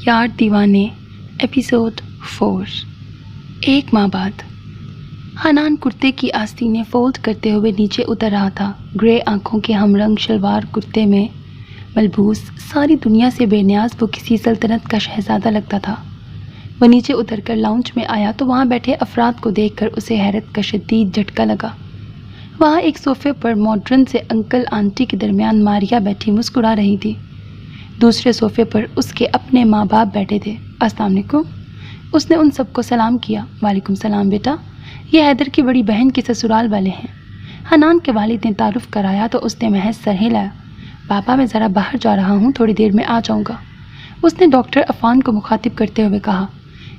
یار دیوانے ایپیسوڈ 4 ایک ماہ بعد حنان کرتے کی آستینیں فولڈ کرتے ہوئے نیچے اتر رہا تھا۔ گرے آنکھوں کے ہم رنگ شلوار کرتے میں ملبوس ساری دنیا سے بے نیاز وہ کسی سلطنت کا شہزادہ لگتا تھا۔ وہ نیچے اتر کر لاؤنج میں آیا تو وہاں بیٹھے افراد کو دیکھ کر اسے حیرت کا شدید جھٹکا لگا۔ وہاں ایک صوفے پر ماڈرن سے انکل آنٹی کے درمیان ماریا بیٹھی مسکرا رہی تھی۔ دوسرے صوفے پر اس کے اپنے ماں باپ بیٹھے تھے۔ السلام علیکم، اس نے ان سب کو سلام کیا۔ وعلیکم السلام بیٹا، یہ حیدر کی بڑی بہن کے سسرال والے ہیں۔ حنان کے والد نے تعارف کرایا تو اس نے محض سر ہلایا۔ پاپا میں ذرا باہر جا رہا ہوں، تھوڑی دیر میں آ جاؤں گا، اس نے ڈاکٹر عفان کو مخاطب کرتے ہوئے کہا۔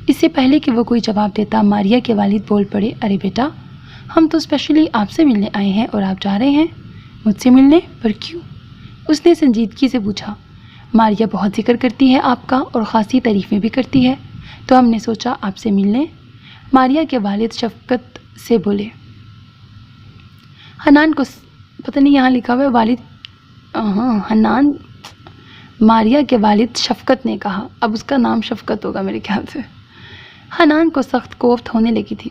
اس سے پہلے کہ وہ کوئی جواب دیتا ماریا کے والد بول پڑے، ارے بیٹا، ہم تو اسپیشلی آپ سے ملنے آئے ہیں اور آپ جا رہے ہیں؟ مجھ سے ملنے؟ پر کیوں؟ اس نے سنجیدگی سے پوچھا۔ ماریا بہت ذکر کرتی ہے آپ کا اور خاصی تعریفیں بھی کرتی ہے، تو ہم نے سوچا آپ سے مل لیں۔ ماریا کے والد شفقت سے بولے۔ حنان کو پتہ نہیں یہاں لکھا ہوا ہے والد، ماریا کے والد شفقت نے کہا۔ اب اس کا نام شفقت ہوگا میرے خیال سے۔ حنان کو سخت کوفت ہونے لگی تھی۔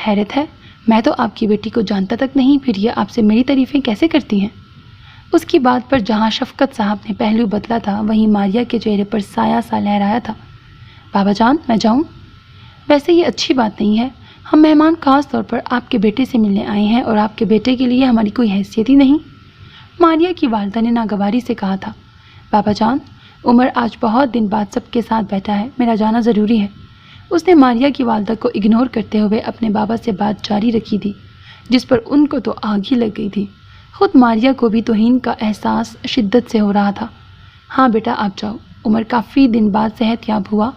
حیرت ہے، میں تو آپ کی بیٹی کو جانتا تک نہیں، پھر یہ آپ سے میری تعریفیں کیسے کرتی ہیں؟ اس کی بات پر جہاں شفقت صاحب نے پہلو بدلا تھا وہیں ماریا کے چہرے پر سایہ سا لہرایا تھا۔ بابا جان، میں جاؤں؟ ویسے یہ اچھی بات نہیں ہے، ہم مہمان خاص طور پر آپ کے بیٹے سے ملنے آئے ہیں اور آپ کے بیٹے کے لیے ہماری کوئی حیثیت ہی نہیں، ماریا کی والدہ نے ناگواری سے کہا تھا۔ بابا جان، عمر آج بہت دن بعد سب کے ساتھ بیٹھا ہے، میرا جانا ضروری ہے، اس نے ماریا کی والدہ کو اگنور کرتے ہوئے اپنے بابا سے بات جاری رکھی تھی، جس پر ان کو تو آگ ہی لگ گئی تھی۔ خود ماریا کو بھی توہین کا احساس شدت سے ہو رہا تھا۔ ہاں بیٹا، آپ جاؤ، عمر کافی دن بعد صحت یاب ہوا،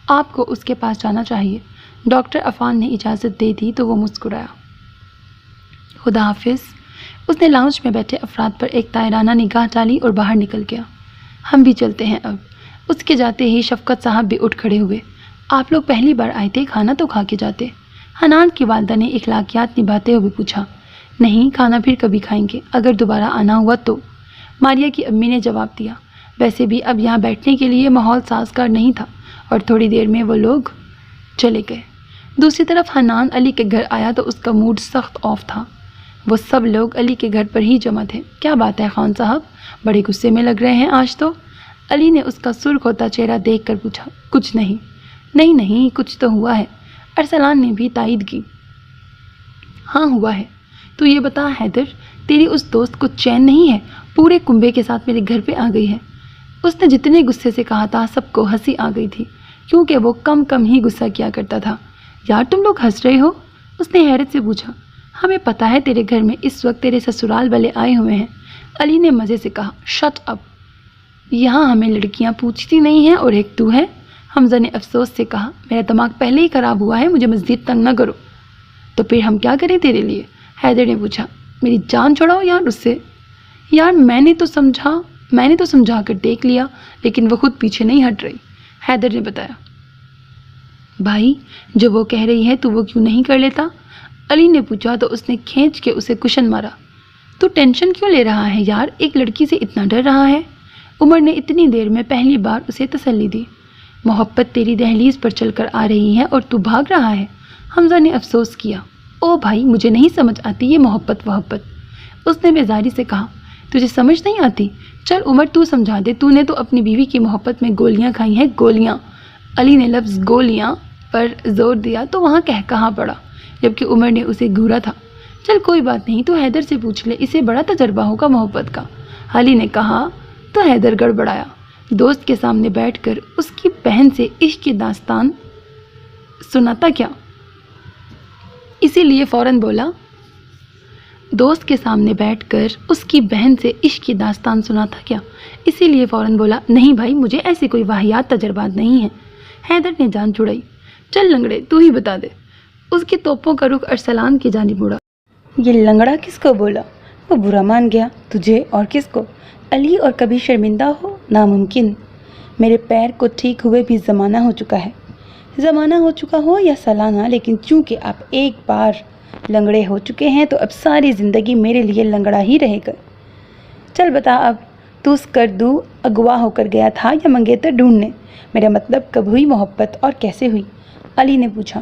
آپ کو اس کے پاس جانا چاہیے۔ ڈاکٹر عفان نے اجازت دے دی تو وہ مسکرایا۔ خدا حافظ، اس نے لاؤنج میں بیٹھے افراد پر ایک طائرانہ نگاہ ڈالی اور باہر نکل گیا۔ ہم بھی چلتے ہیں اب، اس کے جاتے ہی شفقت صاحب بھی اٹھ کھڑے ہوئے۔ آپ لوگ پہلی بار آئے تھے، کھانا تو کھا کے جاتے، حنان کی والدہ نے اخلاقیات نبھاتے ہوئے پوچھا۔ نہیں، کھانا پھر کبھی کھائیں گے، اگر دوبارہ آنا ہوا تو، ماریا کی امی نے جواب دیا۔ ویسے بھی اب یہاں بیٹھنے کے لیے ماحول سازگار نہیں تھا اور تھوڑی دیر میں وہ لوگ چلے گئے۔ دوسری طرف حنان علی کے گھر آیا تو اس کا موڈ سخت آف تھا۔ وہ سب لوگ علی کے گھر پر ہی جمع تھے۔ کیا بات ہے خان صاحب، بڑے غصے میں لگ رہے ہیں آج تو، علی نے اس کا سرخ ہوتا چہرہ دیکھ کر پوچھا۔ کچھ نہیں، نہیں کچھ تو ہوا ہے، ارسلان نے بھی تائید کی۔ ہاں ہوا ہے، تو یہ بتا حیدر، تیری اس دوست کو چین نہیں ہے، پورے کنبے کے ساتھ میرے گھر پہ آ گئی ہے۔ اس نے جتنے غصے سے کہا تھا سب کو ہنسی آ گئی تھی، کیونکہ وہ کم ہی غصہ کیا کرتا تھا۔ یار تم لوگ ہنس رہے ہو؟ اس نے حیرت سے پوچھا۔ ہمیں پتہ ہے تیرے گھر میں اس وقت تیرے سسرال والے آئے ہوئے ہیں، علی نے مزے سے کہا۔ شٹ اپ، یہاں ہمیں لڑکیاں پوچھتی نہیں ہیں اور ایک تو ہے، حمزہ نے افسوس سے کہا۔ میرا دماغ پہلے ہی خراب ہوا ہے، مجھے مزید تنگ نہ کرو۔ تو پھر ہم کیا کریں تیرے لیے؟ حیدر نے پوچھا۔ میری جان چھڑاؤ یار اس سے۔ یار میں نے تو سمجھا کر دیکھ لیا، لیکن وہ خود پیچھے نہیں ہٹ رہی، حیدر نے بتایا۔ بھائی، جو وہ کہہ رہی ہے تو وہ کیوں نہیں کر لیتا؟ علی نے پوچھا تو اس نے کھینچ کے اسے کشن مارا۔ تو ٹینشن کیوں لے رہا ہے یار، ایک لڑکی سے اتنا ڈر رہا ہے؟ عمر نے اتنی دیر میں پہلی بار اسے تسلی دی۔ محبت تیری دہلیز پر چل کر آ رہی ہے اور تو بھاگ رہا ہے، حمزہ نے افسوس کیا۔ او بھائی، مجھے نہیں سمجھ آتی یہ محبت، اس نے بیزاری سے کہا۔ تجھے سمجھ نہیں آتی؟ چل عمر تو سمجھا دے، تو نے تو اپنی بیوی کی محبت میں گولیاں کھائی ہیں، گولیاں۔ علی نے لفظ گولیاں پر زور دیا تو وہاں کہاں پڑا، جبکہ عمر نے اسے گھورا تھا۔ چل کوئی بات نہیں، تو حیدر سے پوچھ لے، اسے بڑا تجربہ ہوگا محبت کا، علی نے کہا تو حیدر گڑبڑایا۔ دوست کے سامنے بیٹھ کر اس کی بہن سے عشق کی داستان سناتا کیا، اسی لیے فوراً بولا۔ دوست کے سامنے بیٹھ کر اس کی بہن سے عشق کی داستان سناتا کیا، اسی لیے فوراً بولا۔ نہیں بھائی، مجھے ایسے کوئی واہیات تجربات نہیں ہیں، حیدر نے جان چھڑائی۔ چل لنگڑے، تو ہی بتا دے، اس کی توپوں کا رخ ارسلان کی جانب مڑا۔ یہ لنگڑا کس کو بولا؟ وہ برا مان گیا، تجھے اور کس کو؟ علی، اور کبھی شرمندہ ہو؟ ناممکن، میرے پیر کو ٹھیک ہوئے بھی زمانہ ہو چکا ہے، زمانہ ہو چکا ہو یا سالانہ، لیکن چونکہ آپ ایک بار لنگڑے ہو چکے ہیں تو اب ساری زندگی میرے لیے لنگڑا ہی رہے گا۔ چل بتا اب، تو اس کردو اغوا ہو کر گیا تھا یا منگیتر ڈھونڈنے؟ میرا مطلب کب ہوئی محبت اور کیسے ہوئی؟ علی نے پوچھا۔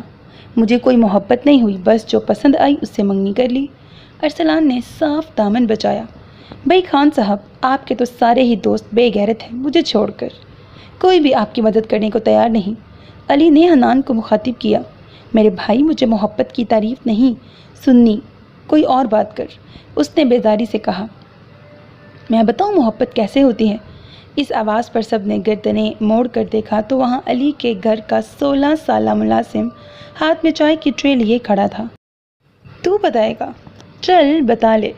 مجھے کوئی محبت نہیں ہوئی، بس جو پسند آئی اس سے منگنی کر لی۔ ارسلان نے صاف دامن بچایا۔ بھائی خان صاحب، آپ کے تو سارے ہی دوست بے غیرت ہیں، مجھے چھوڑ کر کوئی بھی آپ کی مدد کرنے کو تیار نہیں۔ علی نے حنان کو مخاطب کیا۔ میرے بھائی، مجھے محبت کی تعریف نہیں سننی، کوئی اور بات کر، اس نے بیزاری سے کہا۔ میں بتاؤں محبت کیسے ہوتی ہے؟ اس آواز پر سب نے گردنیں موڑ کر دیکھا تو وہاں علی کے گھر کا 16 سالہ ملازم ہاتھ میں چائے کی ٹرے لیے کھڑا تھا۔ تو بتائے گا؟ چل بتا لے۔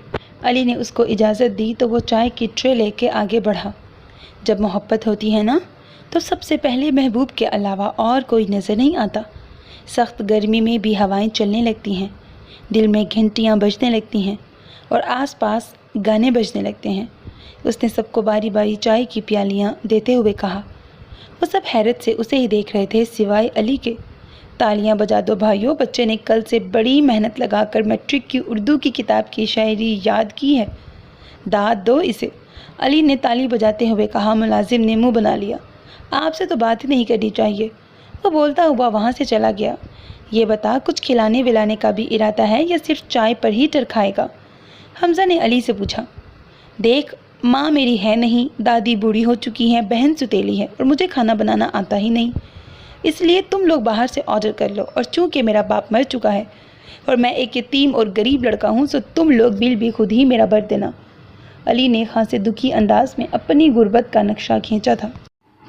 علی نے اس کو اجازت دی تو وہ چائے کی ٹرے لے کے آگے بڑھا۔ جب محبت ہوتی ہے نا تو سب سے پہلے محبوب کے علاوہ اور کوئی نظر نہیں آتا۔ سخت گرمی میں بھی ہوائیں چلنے لگتی ہیں، دل میں گھنٹیاں بجنے لگتی ہیں اور آس پاس گانے بجنے لگتے ہیں۔ اس نے سب کو باری باری چائے کی پیالیاں دیتے ہوئے کہا۔ وہ سب حیرت سے اسے ہی دیکھ رہے تھے سوائے علی کے۔ تالیاں بجا دو بھائیوں، بچے نے کل سے بڑی محنت لگا کر میٹرک کی اردو کی کتاب کی شاعری یاد کی ہے، داد دو اسے۔ علی نے تالی بجاتے ہوئے کہا۔ ملازم نے منہ بنا لیا۔ آپ سے تو بات ہی نہیں کرنی چاہیے۔ وہ بولتا ہوا وہاں سے چلا گیا۔ یہ بتا، کچھ کھلانے ولانے کا بھی ارادہ ہے یا صرف چائے پر ہی ٹر کھائے گا؟ حمزہ نے علی سے پوچھا۔ دیکھ، ماں میری ہے نہیں، دادی بوڑھی ہو چکی ہے، بہن ستیلی ہے اور مجھے کھانا بنانا آتا ہی نہیں، اس لیے تم لوگ باہر سے آرڈر کر لو، اور چونکہ میرا باپ مر چکا ہے اور میں ایک یتیم اور غریب لڑکا ہوں، سو تم لوگ بل بھی خود ہی میرا بھر دینا۔ علی نے خاصے دکھی انداز میں اپنی غربت کا نقشہ کھینچا تھا۔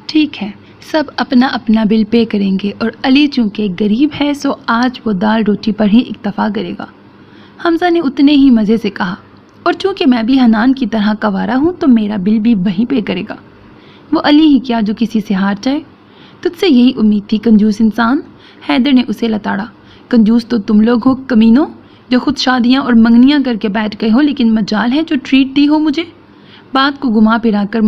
ٹھیک ہے، سب اپنا اپنا بل پے کریں گے، اور علی چونکہ غریب ہے سو آج وہ دال روٹی پر ہی اکتفا کرے گا، حمزہ نے اتنے ہی مزے سے کہا۔ اور چونکہ میں بھی حنان کی طرح کوارا ہوں تو میرا بل بھی وہی پے کرے گا۔ وہ علی ہی کیا جو کسی سے ہار جائے؟ تجھ سے یہی امید تھی کنجوس انسان، حیدر نے اسے لتاڑا۔ کنجوس تو تم لوگ ہو کمینوں، جو خود شادیاں اور منگنیاں کر کے بیٹھ گئے ہو، لیکن مجال ہے جو ٹریٹ دی ہو مجھے۔ بات کو گھما پھرا کر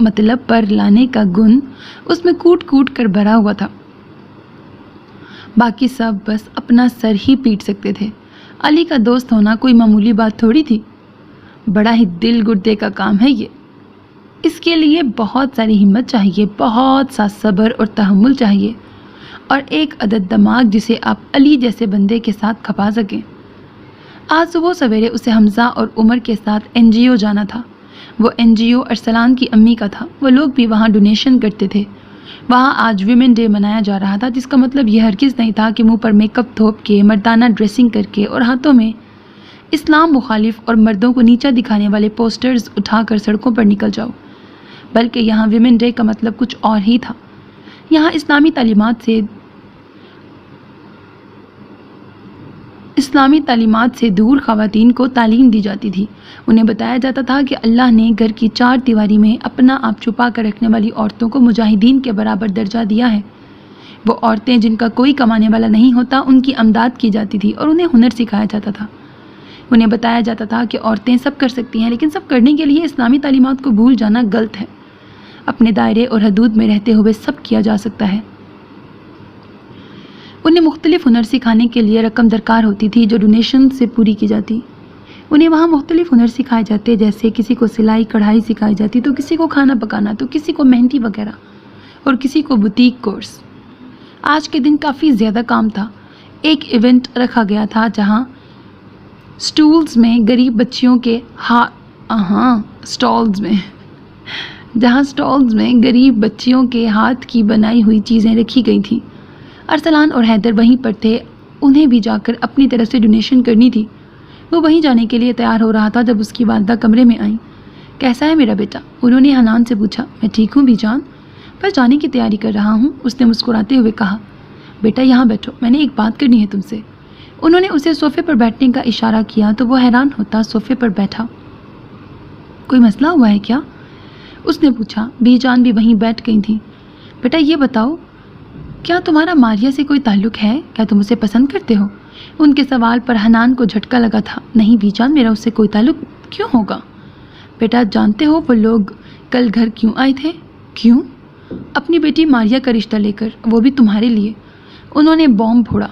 مطلب پر لانے کا گن اس میں کوٹ کوٹ کر بھرا ہوا تھا۔ باقی سب بس اپنا سر ہی پیٹ سکتے تھے۔ علی کا دوست ہونا کوئی معمولی بات تھوڑی تھی، بڑا ہی دل گردے کا کام ہے یہ۔ اس کے لیے بہت ساری ہمت چاہیے، بہت سا صبر اور تحمل چاہیے، اور ایک عدد دماغ جسے آپ علی جیسے بندے کے ساتھ کھپا سکیں۔ آج صبح سویرے اسے حمزہ اور عمر کے ساتھ NGO جانا تھا۔ وہ NGO ارسلان کی امی کا تھا۔ وہ لوگ بھی وہاں ڈونیشن کرتے تھے۔ وہاں آج ویمن ڈے منایا جا رہا تھا، جس کا مطلب یہ ہرگز نہیں تھا کہ منہ پر میک اپ تھوپ کے، مردانہ ڈریسنگ کر کے اور ہاتھوں میں اسلام مخالف اور مردوں کو نیچا دکھانے والے پوسٹرز اٹھا کر سڑکوں پر نکل جاؤ، بلکہ یہاں ویمن ڈے کا مطلب کچھ اور ہی تھا۔ یہاں اسلامی تعلیمات سے دور خواتین کو تعلیم دی جاتی تھی۔ انہیں بتایا جاتا تھا کہ اللہ نے گھر کی چار دیواری میں اپنا آپ چھپا کر رکھنے والی عورتوں کو مجاہدین کے برابر درجہ دیا ہے۔ وہ عورتیں جن کا کوئی کمانے والا نہیں ہوتا، ان کی امداد کی جاتی تھی اور انہیں ہنر سکھایا جاتا تھا۔ انہیں بتایا جاتا تھا کہ عورتیں سب کر سکتی ہیں، لیکن سب کرنے کے لیے اسلامی تعلیمات کو بھول جانا غلط ہے۔ اپنے دائرے اور حدود میں رہتے ہوئے سب کیا جا سکتا ہے۔ انہیں مختلف ہنر سکھانے کے لیے رقم درکار ہوتی تھی جو ڈونیشن سے پوری کی جاتی۔ انہیں وہاں مختلف ہنر سکھائے جاتے، جیسے کسی کو سلائی کڑھائی سکھائی جاتی، تو کسی کو کھانا پکانا، تو کسی کو مہندی وغیرہ، اور کسی کو بوتیک کورس۔ آج کے دن کافی زیادہ کام تھا۔ ایک ایونٹ رکھا گیا تھا جہاں سٹالز میں غریب بچیوں کے ہاتھ کی بنائی ہوئی چیزیں رکھی گئی تھیں۔ ارسلان اور حیدر وہیں پر تھے، انہیں بھی جا کر اپنی طرف سے ڈونیشن کرنی تھی۔ وہ وہیں جانے کے لیے تیار ہو رہا تھا جب اس کی والدہ کمرے میں آئیں۔ کیسا ہے میرا بیٹا؟ انہوں نے حنان سے پوچھا۔ میں ٹھیک ہوں بھی جان، بس جانے کی تیاری کر رہا ہوں، اس نے مسکراتے ہوئے کہا۔ بیٹا یہاں بیٹھو، میں نے ایک بات کرنی ہے تم سے۔ انہوں نے اسے صوفے پر بیٹھنے کا اشارہ کیا تو وہ حیران ہوتا صوفے پر بیٹھا۔ کوئی مسئلہ ہوا ہے کیا؟ اس نے پوچھا۔ بی جان بھی وہیں بیٹھ گئی تھیں۔ بیٹا یہ بتاؤ، کیا تمہارا ماریا سے کوئی تعلق ہے؟ کیا تم اسے پسند کرتے ہو؟ ان کے سوال پر حنان کو جھٹکا لگا تھا۔ نہیں بی جان، میرا اس سے کوئی تعلق کیوں ہوگا؟ بیٹا جانتے ہو وہ لوگ کل گھر کیوں آئے تھے؟ کیوں؟ اپنی بیٹی ماریا کا رشتہ لے کر، وہ بھی تمہارے لیے۔ انہوں نے بوم پھوڑا۔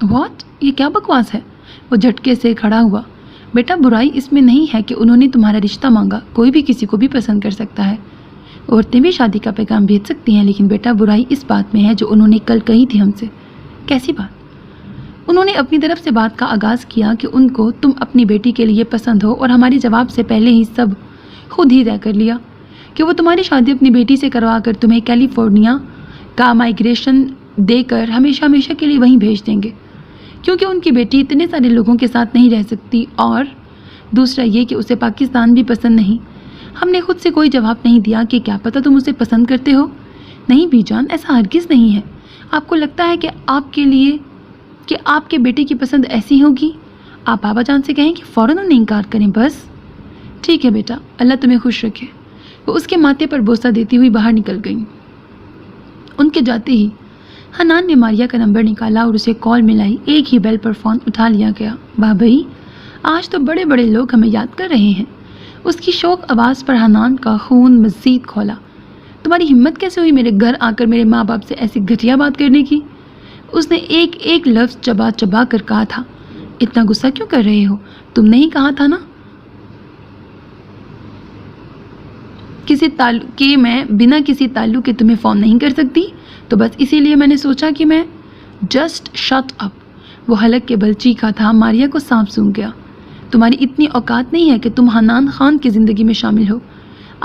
واٹ؟ یہ کیا بکواس ہے؟ وہ جھٹکے سے کھڑا ہوا۔ بیٹا برائی اس میں نہیں ہے کہ انہوں نے تمہارا رشتہ مانگا، کوئی بھی کسی کو بھی پسند کر سکتا ہے، عورتیں بھی شادی کا پیغام بھیج سکتی ہیں، لیکن بیٹا برائی اس بات میں ہے جو انہوں نے کل کہی تھی ہم سے۔ کیسی بات؟ انہوں نے اپنی طرف سے بات کا آغاز کیا کہ ان کو تم اپنی بیٹی کے لیے پسند ہو، اور ہمارے جواب سے پہلے ہی سب خود ہی طے کر لیا کہ وہ تمہاری شادی اپنی بیٹی سے کروا کر تمہیں کیلیفورنیا کا مائیگریشن دے کر ہمیشہ ہمیشہ کے لیے وہیں بھیج دیں گے، کیونکہ ان کی بیٹی اتنے سارے لوگوں کے ساتھ نہیں رہ سکتی، اور دوسرا یہ کہ اسے پاکستان بھی پسند نہیں۔ ہم نے خود سے کوئی جواب نہیں دیا کہ کیا پتہ تم اسے پسند کرتے ہو۔ نہیں بی جان، ایسا ہرگز نہیں ہے۔ آپ کو لگتا ہے کہ آپ کے بیٹے کی پسند ایسی ہوگی؟ آپ بابا جان سے کہیں کہ فوراً انہیں انکار کریں بس۔ ٹھیک ہے بیٹا، اللہ تمہیں خوش رکھے۔ وہ اس کے ماتھے پر بوسہ دیتی ہوئی باہر نکل گئیں۔ ان کے جاتے ہی حنان نے ماریا کا نمبر نکالا اور اسے کال ملائی۔ ایک ہی بیل پر فون اٹھا لیا گیا۔ بھائی، آج تو بڑے بڑے لوگ ہمیں یاد کر رہے ہیں۔ اس کی شوق آواز پر حنان کا خون مزید کھولا۔ تمہاری ہمت کیسے ہوئی میرے گھر آ کر میرے ماں باپ سے ایسی گھٹیا بات کرنے کی؟ اس نے ایک ایک لفظ چبا چبا کر کہا تھا۔ اتنا غصہ کیوں کر رہے ہو؟ تم نے ہی کہا تھا نا کہ میں بنا کسی تعلق کے تمہیں فون نہیں کر سکتی، تو بس اسی لیے میں نے سوچا کہ میں جسٹ شٹ اپ۔ وہ حلق کے بل چیخا تھا۔ ماریا کو سانپ سونگھ گیا۔ تمہاری اتنی اوقات نہیں ہے کہ تم حنان خان کی زندگی میں شامل ہو۔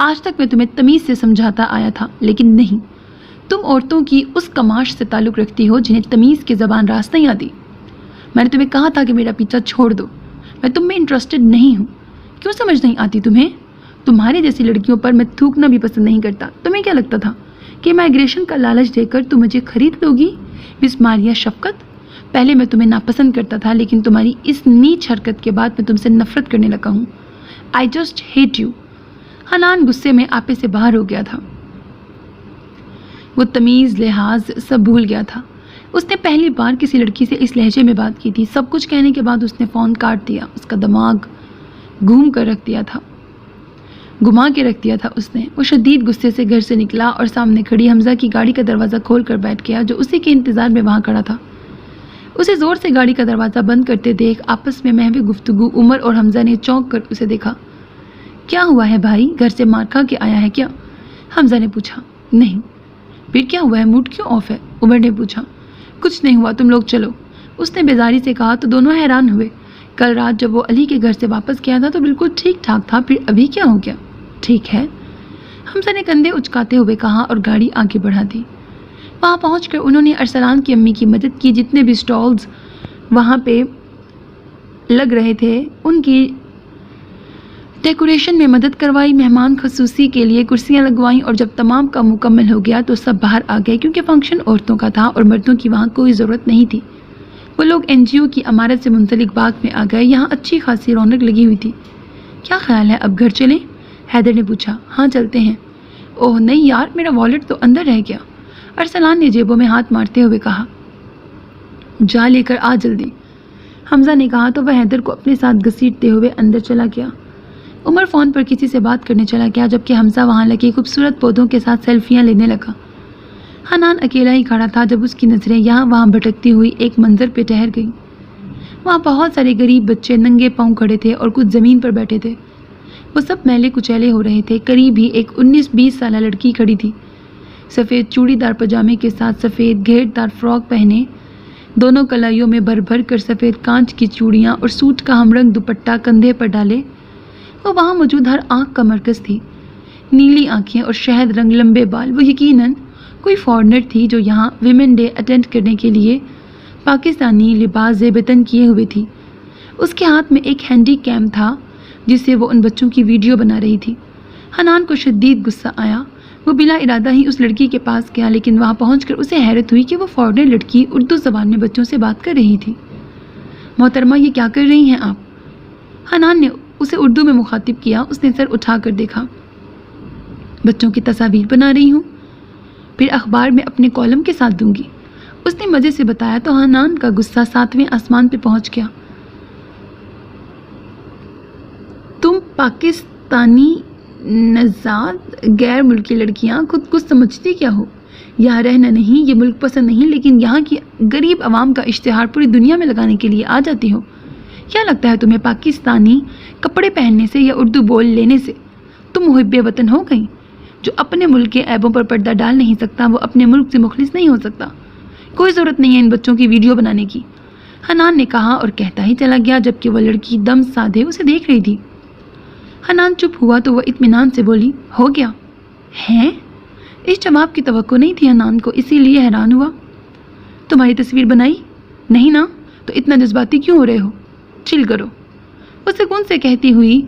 آج تک میں تمہیں تمیز سے سمجھاتا آیا تھا، لیکن نہیں، تم عورتوں کی اس کماش سے تعلق رکھتی ہو جنہیں تمیز کی زبان راست نہیں آتی۔ میں نے تمہیں کہا تھا کہ میرا پیچھا چھوڑ دو، میں تم میں انٹرسٹڈ نہیں ہوں۔ کیوں سمجھ نہیں آتی تمہیں؟ تمہاری جیسی لڑکیوں پر میں تھوکنا بھی پسند نہیں کرتا۔ تمہیں کیا لگتا تھا کہ مائیگریشن کا لالچ دے کر تم مجھے خرید لوگی؟ مس ماریا شفقت، پہلے میں تمہیں ناپسند کرتا تھا، لیکن تمہاری اس نیچ حرکت کے بعد میں تم سے نفرت کرنے لگا ہوں۔ I just hate you. Hanan غصے میں آپے سے باہر ہو گیا تھا۔ وہ تمیز لحاظ سب بھول گیا تھا۔ اس نے پہلی بار کسی لڑکی سے اس لہجے میں بات کی تھی۔ سب کچھ کہنے کے بعد اس نے فون کاٹ دیا۔ اس کا دماغ گھما کے رکھ دیا تھا اس نے۔ وہ شدید غصے سے گھر سے نکلا اور سامنے کھڑی حمزہ کی گاڑی کا دروازہ کھول کر بیٹھ گیا، جو اسی کے انتظار میں وہاں کھڑا تھا۔ اسے زور سے گاڑی کا دروازہ بند کرتے دیکھ آپس میں محو گفتگو عمر اور حمزہ نے چونک کر اسے دیکھا۔ کیا ہوا ہے بھائی، گھر سے مار کھا کے آیا ہے کیا؟ حمزہ نے پوچھا۔ نہیں۔ پھر کیا ہوا ہے، موڈ کیوں آف ہے؟ عمر نے پوچھا۔ کچھ نہیں ہوا، تم لوگ چلو، اس نے بیزاری سے کہا تو دونوں حیران ہوئے۔ کل رات جب وہ علی کے گھر سے واپس گیا تھا تو بالکل ٹھیک ٹھاک تھا، پھر ابھی کیا ہو گیا؟ ٹھیک ہے، حمزہ نے کندھے اچکاتے ہوئے کہا اور گاڑی آگے بڑھا دی۔ وہاں پہنچ کر انہوں نے ارسلان کی امی کی مدد کی۔ جتنے بھی سٹالز وہاں پہ لگ رہے تھے ان کی ڈیکوریشن میں مدد کروائی، مہمان خصوصی کے لیے کرسیاں لگوائیں، اور جب تمام کام مکمل ہو گیا تو سب باہر آ گئے، کیونکہ فنکشن عورتوں کا تھا اور مردوں کی وہاں کوئی ضرورت نہیں تھی۔ وہ لوگ این جی او کی عمارت سے منسلک باغ میں آ گئے۔ یہاں اچھی خاصی رونق لگی ہوئی تھی۔ کیا خیال ہے، اب گھر چلیں؟ حیدر نے پوچھا۔ ہاں چلتے ہیں۔ اوہ نہیں یار، میرا والیٹ تو اندر رہ گیا، ارسلان نے جیبوں میں ہاتھ مارتے ہوئے کہا۔ جا لے کر آ جلدی، حمزہ نے کہا تو وہ حیدر کو اپنے ساتھ گھسیٹتے ہوئے اندر چلا گیا۔ عمر فون پر کسی سے بات کرنے چلا گیا، جبکہ حمزہ وہاں لگے خوبصورت پودوں کے ساتھ سیلفیاں لینے لگا۔ حنان اکیلا ہی کھڑا تھا جب اس کی نظریں یہاں وہاں بھٹکتی ہوئی ایک منظر پہ ٹھہر گئیں۔ وہاں بہت سارے غریب بچے ننگے پاؤں کھڑے تھے اور کچھ زمین پر بیٹھے تھے۔ وہ سب میلے کچیلے ہو رہے تھے۔ قریب ہی ایک 19-20 سالہ لڑکی کھڑی تھی، سفید چوڑی دار پاجامے کے ساتھ سفید گھیڑ دار فراک پہنے، دونوں کلائیوں میں بھر بھر کر سفید کانچ کی چوڑیاں اور سوٹ کا ہم رنگ دوپٹہ کندھے پر ڈالے۔ وہ وہاں موجود ہر آنکھ کا مرکز تھی، نیلی آنکھیں اور شہد رنگ لمبے بال۔ وہ یقیناً کوئی فارنر تھی جو یہاں ویمن ڈے اٹینڈ کرنے کے لیے پاکستانی لباس زیب تن کیے ہوئے تھی۔ اس کے ہاتھ میں ایک ہینڈی کیم تھا جس سے وہ ان بچوں کی ویڈیو بنا رہی تھی۔ حنان کو شدید غصہ آیا۔ وہ بلا ارادہ ہی اس لڑکی کے پاس گیا، لیکن وہاں پہنچ کر اسے حیرت ہوئی کہ وہ فارنر لڑکی اردو زبان میں بچوں سے بات کر رہی تھی۔ محترمہ، یہ کیا کر رہی ہیں آپ؟ حنان نے اسے اردو میں مخاطب کیا۔ اس نے سر اٹھا کر دیکھا۔ بچوں کی تصاویر بنا رہی ہوں، پھر اخبار میں اپنے کالم کے ساتھ دوں گی، اس نے مزے سے بتایا تو حنان کا غصہ 7ویں آسمان پہ پہنچ گیا۔ تم پاکستانی نژاد غیر ملکی لڑکیاں خود کو سمجھتی کیا ہو؟ یہاں رہنا نہیں، یہ ملک پسند نہیں، لیکن یہاں کی غریب عوام کا اشتہار پوری دنیا میں لگانے کے لیے آ جاتی ہو۔ کیا لگتا ہے تمہیں پاکستانی کپڑے پہننے سے یا اردو بول لینے سے تم محب وطن ہو گئی؟ جو اپنے ملک کے عیبوں پر پردہ ڈال نہیں سکتا وہ اپنے ملک سے مخلص نہیں ہو سکتا۔ کوئی ضرورت نہیں ہے ان بچوں کی ویڈیو بنانے کی، حنان نے کہا اور کہتا ہی چلا گیا جبکہ وہ لڑکی دم سادھے اسے دیکھ رہی تھی۔ حنان چپ ہوا تو وہ اطمینان سے بولی، ہو گیا ہیں؟ اس جواب کی توقع نہیں تھی حنان کو، اسی لیے حیران ہوا۔ تمہاری تصویر بنائی نہیں نا؟ تو اتنا جذباتی کیوں ہو رہے ہو؟ چل کرو، وہ سکون سے کہتی ہوئی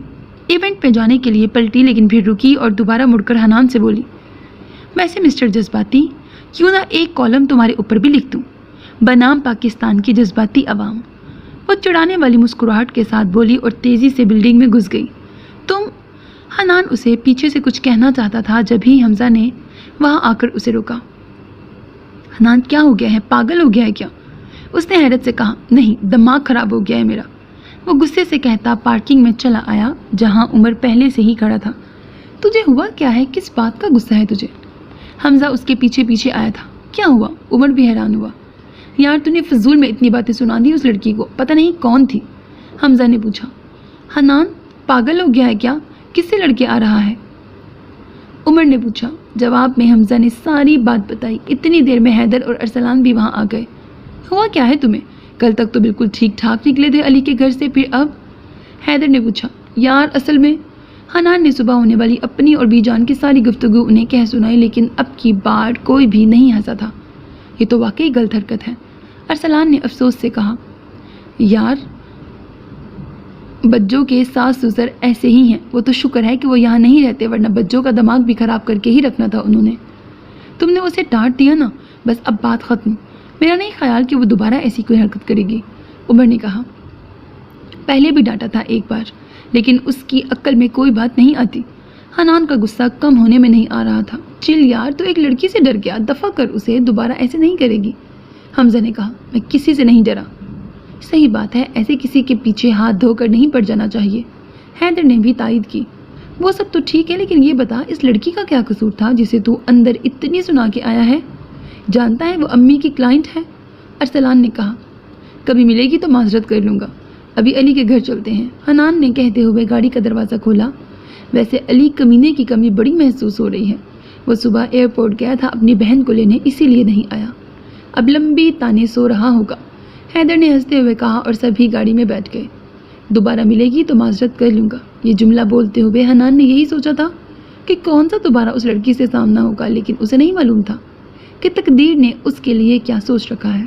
ایونٹ پہ جانے کے لیے پلٹی، لیکن پھر رکی اور دوبارہ مڑ کر حنان سے بولی، ویسے مسٹر جذباتی، کیوں نہ ایک کالم تمہارے اوپر بھی لکھ دوں بنام پاکستان کی جذباتی عوام۔ وہ چڑھانے والی مسکراہٹ کے ساتھ بولی اور تیزی سے بلڈنگ میں گھس گئی۔ تم، حنان اسے پیچھے سے کچھ کہنا چاہتا تھا جب ہی حمزہ نے وہاں آ کر اسے روکا۔ حنان کیا ہو گیا ہے؟ پاگل ہو گیا ہے کیا؟ اس نے حیرت سے کہا، نہیں، دماغ خراب ہو گیا ہے میرا۔ وہ غصے سے کہتا پارکنگ میں چلا آیا جہاں عمر پہلے سے ہی کھڑا تھا۔ تجھے ہوا کیا ہے؟ کس بات کا غصہ ہے تجھے؟ حمزہ اس کے پیچھے پیچھے آیا تھا۔ کیا ہوا؟ عمر بھی حیران ہوا۔ یار تو نے فضول میں اتنی باتیں سنا دی اس لڑکی کو، پتہ نہیں کون تھی، حمزہ نے پوچھا۔ حنان پاگل ہو گیا ہے کیا؟ کس سے لڑکے آ رہا ہے؟ عمر نے پوچھا۔ جواب میں حمزہ نے ساری بات بتائی۔ اتنی دیر میں حیدر اور ارسلان بھی وہاں آ گئے۔ ہوا کیا ہے تمہیں؟ کل تک تو بالکل ٹھیک ٹھاک نکلے تھے علی کے گھر سے، پھر اب؟ حیدر نے پوچھا۔ یار اصل میں، حنان نے صبح ہونے والی اپنی اور بی جان کی ساری گفتگو انہیں کہہ سنائی، لیکن اب کی بار کوئی بھی نہیں ہنسا تھا۔ یہ تو واقعی غلط حرکت ہے، ارسلان نے افسوس سے کہا۔ یار بجو کے ساس سسر ایسے ہی ہیں، وہ تو شکر ہے کہ وہ یہاں نہیں رہتے، ورنہ بجو کا دماغ بھی خراب کر کے ہی رکھنا تھا انہوں نے۔ تم نے اسے ڈانٹ دیا نا، بس اب بات ختم۔ میرا نہیں خیال کہ وہ دوبارہ ایسی کوئی حرکت کرے گی، عمر نے کہا۔ پہلے بھی ڈانٹا تھا ایک بار، لیکن اس کی عقل میں کوئی بات نہیں آتی۔ حنان کا غصہ کم ہونے میں نہیں آ رہا تھا۔ چل یار، تو ایک لڑکی سے ڈر گیا، دفع کر اسے، دوبارہ ایسے نہیں کرے گی، حمزہ نے کہا۔ میں کسی سے نہیں ڈرا۔ صحیح بات ہے، ایسے کسی کے پیچھے ہاتھ دھو کر نہیں پڑ جانا چاہیے، حیدر نے بھی تائید کی۔ وہ سب تو ٹھیک ہے، لیکن یہ بتا اس لڑکی کا کیا قصور تھا جسے تو اندر اتنی سنا کے آیا ہے؟ جانتا ہے وہ امی کی کلائنٹ ہے، ارسلان نے کہا۔ کبھی ملے گی تو معذرت کر لوں گا، ابھی علی کے گھر چلتے ہیں، حنان نے کہتے ہوئے گاڑی کا دروازہ کھولا۔ ویسے علی کمینے کی کمی بڑی محسوس ہو رہی ہے، وہ صبح ایئرپورٹ گیا تھا اپنی بہن کو لینے، اسی لیے نہیں آیا، اب لمبی تانے سو رہا ہوگا، حیدر نے ہنستے ہوئے کہا اور سبھی گاڑی میں بیٹھ گئے۔ دوبارہ ملے گی تو معذرت کر لوں گا، یہ جملہ بولتے ہوئے حنان نے یہی سوچا تھا کہ کون سا دوبارہ اس لڑکی سے سامنا ہوگا، لیکن اسے نہیں معلوم تھا کہ تقدیر نے اس کے لیے کیا سوچ رکھا ہے۔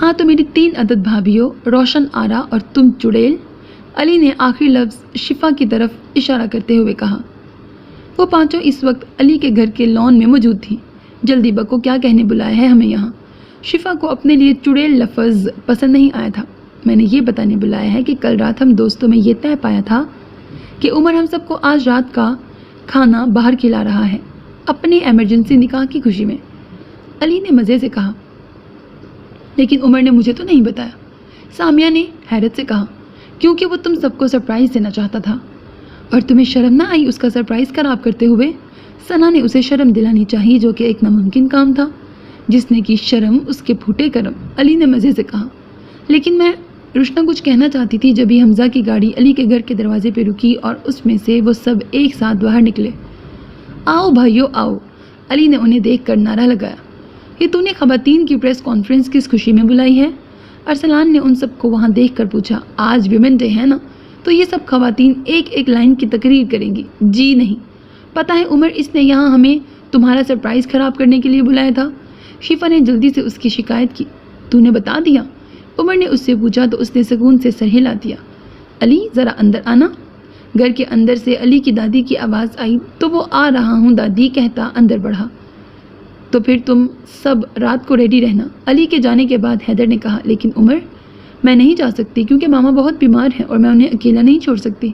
ہاں تو میری 3 عدد بھابھیوں، روشن، آرا اور تم چڑیل، علی نے آخری لفظ شفا کی طرف اشارہ کرتے ہوئے کہا۔ وہ پانچوں اس وقت علی کے گھر کے لان میں موجود تھیں۔ جلدی بکو، کیا کہنے بلایا ہے ہمیں یہاں؟ شفا کو اپنے لیے چڑیل لفظ پسند نہیں آیا تھا۔ میں نے یہ بتانے بلایا ہے کہ کل رات ہم دوستوں میں یہ طے پایا تھا کہ عمر ہم سب کو آج رات کا کھانا باہر کھلا رہا ہے، اپنے ایمرجنسی نکاح کی خوشی میں، علی نے مزے سے کہا۔ لیکن عمر نے مجھے تو نہیں بتایا، سامیہ نے حیرت سے کہا، کیونکہ وہ تم سب کو سرپرائز دینا چاہتا تھا۔ اور تمہیں شرم نہ آئی اس کا سرپرائز خراب کرتے ہوئے؟ ثنا نے اسے شرم دلانی چاہی، جو کہ ایک ناممکن کام تھا۔ جس نے کی شرم اس کے پھوٹے کرم، علی نے مزے سے کہا۔ لیکن میں، روشنا کچھ کہنا چاہتی تھی جبھی حمزہ کی گاڑی علی کے گھر کے دروازے پہ رکی اور اس میں سے وہ سب ایک ساتھ باہر نکلے۔ آؤ بھائیو آؤ، علی نے انہیں دیکھ کر نعرہ لگایا۔ یہ تو نے خواتین کی پریس کانفرنس کس خوشی میں بلائی ہے؟ ارسلان نے ان سب کو وہاں دیکھ کر پوچھا۔ آج ویمن ڈے ہے نا، تو یہ سب خواتین ایک ایک لائن کی تقریر کریں گی۔ جی نہیں، پتہ ہے عمر، اس نے یہاں ہمیں تمہارا سرپرائز خراب کرنے کے لیے بلایا تھا۔ شفا نے جلدی سے اس کی شکایت کی۔ تو نے بتا دیا؟ عمر نے اس سے پوچھا تو اس نے سکون سے سر ہلا دیا۔ علی ذرا اندر آنا۔ گھر کے اندر سے علی کی دادی کی آواز آئی تو وہ آ رہا ہوں دادی کہتا اندر بڑھا۔ تو پھر تم سب رات کو ریڈی رہنا، علی کے جانے کے بعد حیدر نے کہا۔ لیکن عمر، میں نہیں جا سکتی کیونکہ ماما بہت بیمار ہیں اور میں انہیں اکیلا نہیں چھوڑ سکتی،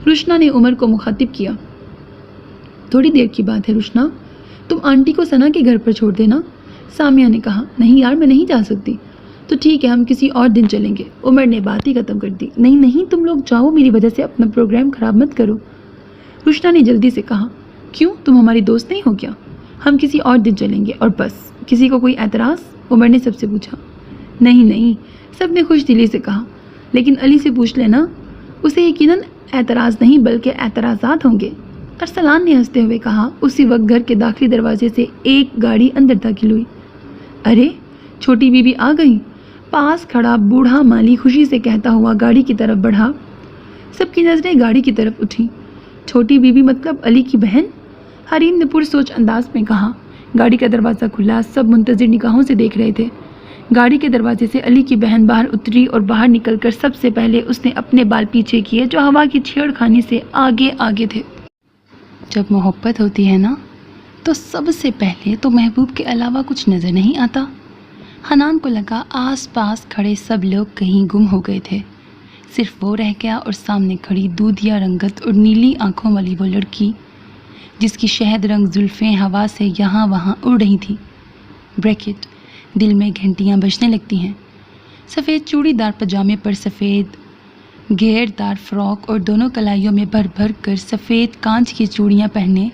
روشنا نے عمر کو مخاطب کیا۔ تھوڑی دیر کی بات ہے روشنا، تم آنٹی کو ثنا کے گھر پر چھوڑ دینا، سامیہ نے کہا۔ نہیں یار، میں نہیں جا سکتی۔ تو ٹھیک ہے، ہم کسی اور دن چلیں گے، عمر نے بات ہی ختم کر دی۔ نہیں نہیں، تم لوگ جاؤ، میری وجہ سے اپنا پروگرام خراب مت کرو، روشنا نے جلدی سے کہا۔ کیوں، تم ہماری دوست نہیں ہو کیا؟ ہم کسی اور دن چلیں گے اور بس، کسی کو کوئی اعتراض؟ عمر نے سب سے پوچھا۔ نہیں نہیں، سب نے خوش دلی سے کہا، لیکن علی سے پوچھ لینا، اسے یقیناً اعتراض نہیں بلکہ اعتراضات ہوں گے۔ ارسلان نے ہنستے ہوئے کہا۔ اسی وقت گھر کے داخلی دروازے سے ایک گاڑی اندر داخل ہوئی۔ ارے چھوٹی بی بی آ گئی، پاس کھڑا بوڑھا مالی خوشی سے کہتا ہوا گاڑی کی طرف بڑھا۔ سب کی نظریں گاڑی کی طرف اٹھی۔ چھوٹی بی بی مطلب علی کی بہن؟ حریم نے پرسوچ انداز میں کہا۔ گاڑی کا دروازہ کھلا، سب منتظر نگاہوں سے دیکھ رہے تھے۔ گاڑی کے دروازے سے علی کی بہن باہر اتری اور باہر نکل کر سب سے پہلے اس نے اپنے بال پیچھے کیے جو ہوا کی چھیڑ خانی سے آگے آگے تھے۔ جب محبت ہوتی ہے نا تو سب سے پہلے تو محبوب کے علاوہ کچھ نظر نہیں آتا۔ حنان کو لگا آس پاس کھڑے سب لوگ کہیں گم ہو گئے تھے، صرف وہ رہ گیا اور سامنے کھڑی دودھیا رنگت اور نیلی آنکھوں والی وہ لڑکی جس کی شہد رنگ زلفیں ہوا سے یہاں وہاں اڑ رہی تھی۔ بریکٹ، دل میں گھنٹیاں بجنے لگتی ہیں۔ سفید چوڑی دار پجامے پر سفید گھیر دار فراک اور دونوں کلائیوں میں بھر بھر کر سفید کانچ کی چوڑیاں پہنے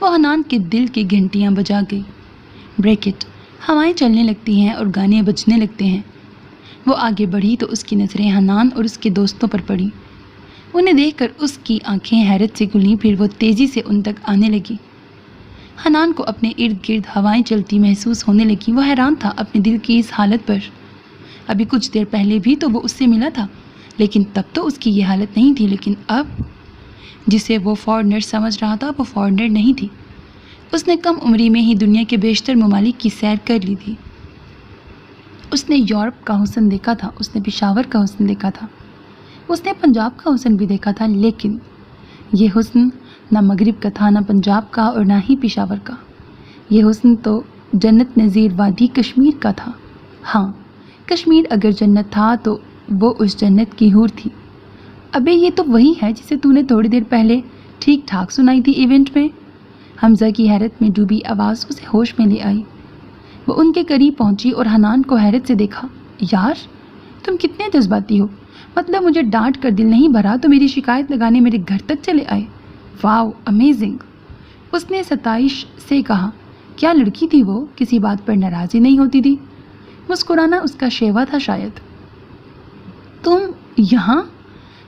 وہ حنان کے دل کی گھنٹیاں بجا گئی۔ بریکٹ، ہوائیں چلنے لگتی ہیں اور گانے بجنے لگتے ہیں۔ وہ آگے بڑھی تو اس کی نظریں حنان اور اس کے دوستوں پر پڑی۔ انہیں دیکھ کر اس کی آنکھیں حیرت سے کھلیں، پھر وہ تیزی سے ان تک آنے لگی۔ حنان کو اپنے ارد گرد ہوائیں چلتی محسوس ہونے لگی۔ وہ حیران تھا اپنے دل کی اس حالت پر۔ ابھی کچھ دیر پہلے بھی تو وہ اس سے ملا تھا، لیکن تب تو اس کی یہ حالت نہیں تھی، لیکن اب جسے وہ فارنر سمجھ رہا تھا وہ فارنر نہیں تھی۔ اس نے کم عمری میں ہی دنیا کے بیشتر ممالک کی سیر کر لی تھی۔ اس نے یورپ کا حسن دیکھا تھا، اس نے پشاور کا حسن دیکھا تھا، اس نے پنجاب کا حسن بھی دیکھا تھا، لیکن یہ حسن نہ مغرب کا تھا، نہ پنجاب کا اور نہ ہی پشاور کا۔ یہ حسن تو جنت نظیر وادی کشمیر کا تھا۔ ہاں، کشمیر اگر جنت تھا تو وہ اس جنت کی حور تھی۔ ابے یہ تو وہی ہے جسے تو نے تھوڑی دیر پہلے ٹھیک ٹھاک سنائی تھی ایونٹ میں۔ حمزہ کی حیرت میں ڈوبی آواز اسے ہوش میں لے آئی۔ وہ ان کے قریب پہنچی اور حنان کو حیرت سے دیکھا۔ یار تم کتنے جذباتی ہو، مطلب مجھے ڈانٹ کر دل نہیں بھرا تو میری شکایت لگانے میرے گھر تک چلے آئے۔ واو، امیزنگ، اس نے ستائش سے کہا۔ کیا لڑکی تھی وہ، کسی بات پر ناراضی نہیں ہوتی تھی، مسکرانا اس کا شیوا تھا شاید۔ تم یہاں؟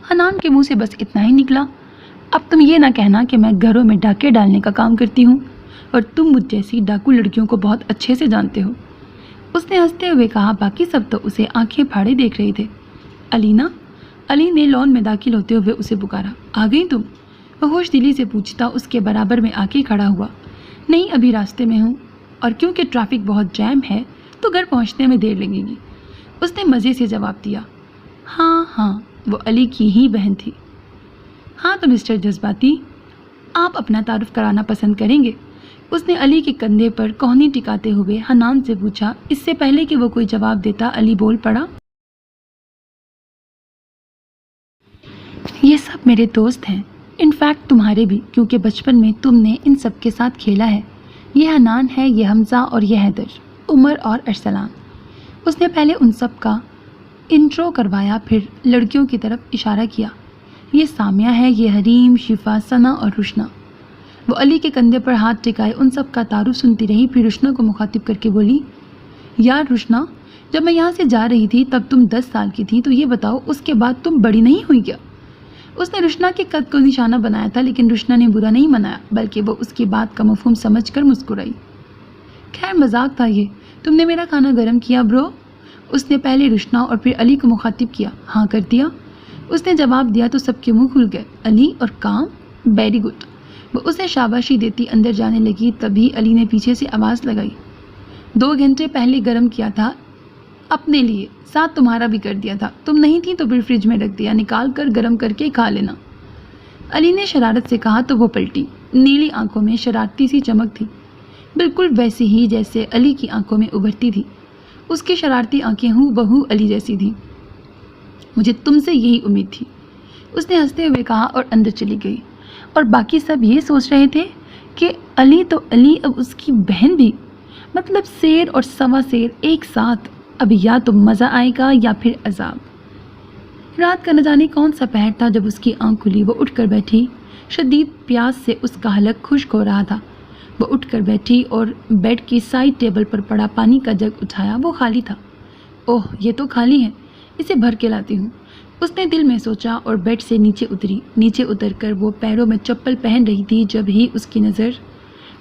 حنان کے منہ سے بس اتنا ہی نکلا۔ اب تم یہ نہ کہنا کہ میں گھروں میں ڈاکے ڈالنے کا کام کرتی ہوں اور تم مجھ جیسی ڈاکو لڑکیوں کو بہت اچھے سے جانتے ہو، اس نے ہنستے ہوئے کہا۔ باقی سب تو اسے آنکھیں پھاڑے دیکھ رہے تھے۔ علینا، علی نے لان میں داخل ہوتے ہوئے اسے پکارا۔ آ گئی تم؟ وہ ہوش دلی سے پوچھتا اس کے برابر میں آ کے کھڑا ہوا۔ نہیں، ابھی راستے میں ہوں، اور کیونکہ ٹریفک بہت جام ہے تو گھر پہنچنے میں دیر لگے گی، اس نے مزے سے جواب دیا۔ ہاں ہاں، وہ علی کی ہی بہن تھی۔ ہاں تو مسٹر جذباتی، آپ اپنا تعارف کرانا پسند کریں گے؟ اس نے علی کے کندھے پر کوہنی ٹکاتے ہوئے حنان سے پوچھا۔ اس سے پہلے کہ وہ کوئی جواب دیتا علی بول پڑا۔ یہ سب میرے دوست ہیں، انفیکٹ تمہارے بھی، کیونکہ بچپن میں تم نے ان سب کے ساتھ کھیلا ہے۔ یہ حنان ہے، یہ حمزہ اور یہ حیدر، عمر اور ارسلان۔ اس نے پہلے ان سب کا انٹرو کروایا، پھر لڑکیوں کی طرف اشارہ کیا۔ یہ سامیہ ہے، یہ حریم، شفا، ثنا اور رشنا۔ وہ علی کے کندھے پر ہاتھ ٹکائے ان سب کا تعارف سنتی رہی، پھر رشنا کو مخاطب کر کے بولی۔ یار رشنا، جب میں یہاں سے جا رہی تھی تب تم 10 سال کی تھی، تو یہ بتاؤ اس کے بعد تم بڑی نہیں ہوئی کیا؟ اس نے رشنا کے قد کو نشانہ بنایا تھا، لیکن رشنا نے برا نہیں منایا، بلکہ وہ اس کی بات کا مفہوم سمجھ کر مسکرائی۔ خیر مذاق تھا یہ، تم نے میرا کھانا گرم کیا برو؟ اس نے پہلے رشنا اور پھر علی کو مخاطب کیا۔ ہاں کر دیا، اس نے جواب دیا تو سب کے منہ کھل گئے۔ علی اور کام، ویری گڈ۔ وہ اسے شاباشی دیتی اندر جانے لگی، تبھی علی نے پیچھے سے آواز لگائی۔ 2 گھنٹے پہلے گرم کیا تھا اپنے لیے، ساتھ تمہارا بھی کر دیا تھا، تم نہیں تھی تو پھر فریج میں رکھ دیا، نکال کر گرم کر کے کھا لینا، علی نے شرارت سے کہا تو وہ پلٹی۔ نیلی آنکھوں میں شرارتی سی چمک تھی، بالکل ویسی ہی جیسے علی کی آنکھوں میں ابھرتی تھی۔ اس کی شرارتی آنکھیں ہو بہو علی جیسی تھیں۔ مجھے تم سے یہی امید تھی، اس نے ہنستے ہوئے کہا اور اندر چلی گئی۔ اور باقی سب یہ سوچ رہے تھے کہ علی تو علی، اب اس کی بہن بھی، مطلب شیر اور سوا شیر ایک ساتھ، اب یا تو مزہ آئے گا یا پھر عذاب۔ رات کا نہ جانے کون سا پہر تھا جب اس کی آنکھ کھلی۔ وہ اٹھ کر بیٹھی، شدید پیاس سے اس کا حلق خشک ہو رہا تھا۔ وہ اٹھ کر بیٹھی اور بیڈ کی سائڈ ٹیبل پر پڑا پانی کا جگ اٹھایا، وہ خالی تھا۔ اوہ یہ تو خالی ہے، اسے بھر کے لاتی ہوں، اس نے دل میں سوچا اور بیڈ سے نیچے اتری۔ نیچے اتر کر وہ پیروں میں چپل پہن رہی تھی جب ہی اس کی نظر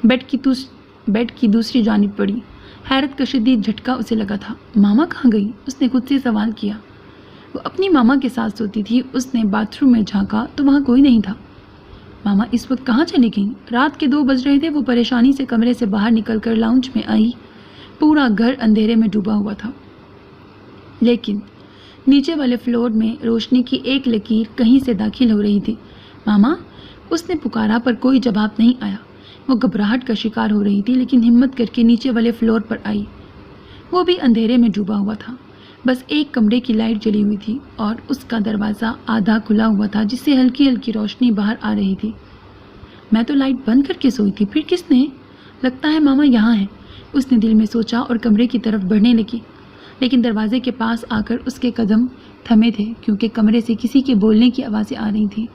بیڈ کی دوسری جانب پڑی۔ حیرت کا شدید جھٹکا اسے لگا تھا۔ ماما کہاں گئی؟ اس نے خود سے سوال کیا۔ وہ اپنی ماما کے ساتھ سوتی تھی۔ اس نے باتھ روم میں جھانکا تو وہاں کوئی نہیں تھا۔ ماما اس وقت کہاں چلی گئیں؟ رات کے 2 بج رہے تھے۔ وہ پریشانی سے کمرے سے باہر نکل کر لاؤنج میں آئی۔ پورا گھر اندھیرے میں ڈوبا ہوا تھا، لیکن نیچے والے فلور میں روشنی کی ایک لکیر کہیں سے داخل ہو رہی تھی۔ ماما، اس نے پکارا پر کوئی جواب نہیں آیا۔ وہ گھبراہٹ کا شکار ہو رہی تھی لیکن ہمت کر کے نیچے والے فلور پر آئی۔ وہ بھی اندھیرے میں ڈوبا ہوا تھا، بس ایک کمرے کی لائٹ جلی ہوئی تھی اور اس کا دروازہ آدھا کھلا ہوا تھا جس سے ہلکی ہلکی روشنی باہر آ رہی تھی۔ میں تو لائٹ بند کر کے سوئی تھی، پھر کس نے؟ لگتا ہے ماما یہاں ہے، اس نے دل میں سوچا اور کمرے کی طرف بڑھنے لگی، لیکن دروازے کے پاس آ کر اس کے قدم تھمے تھے کیونکہ کمرے سے کسی کے بولنے کی آوازیں آ رہی تھیں۔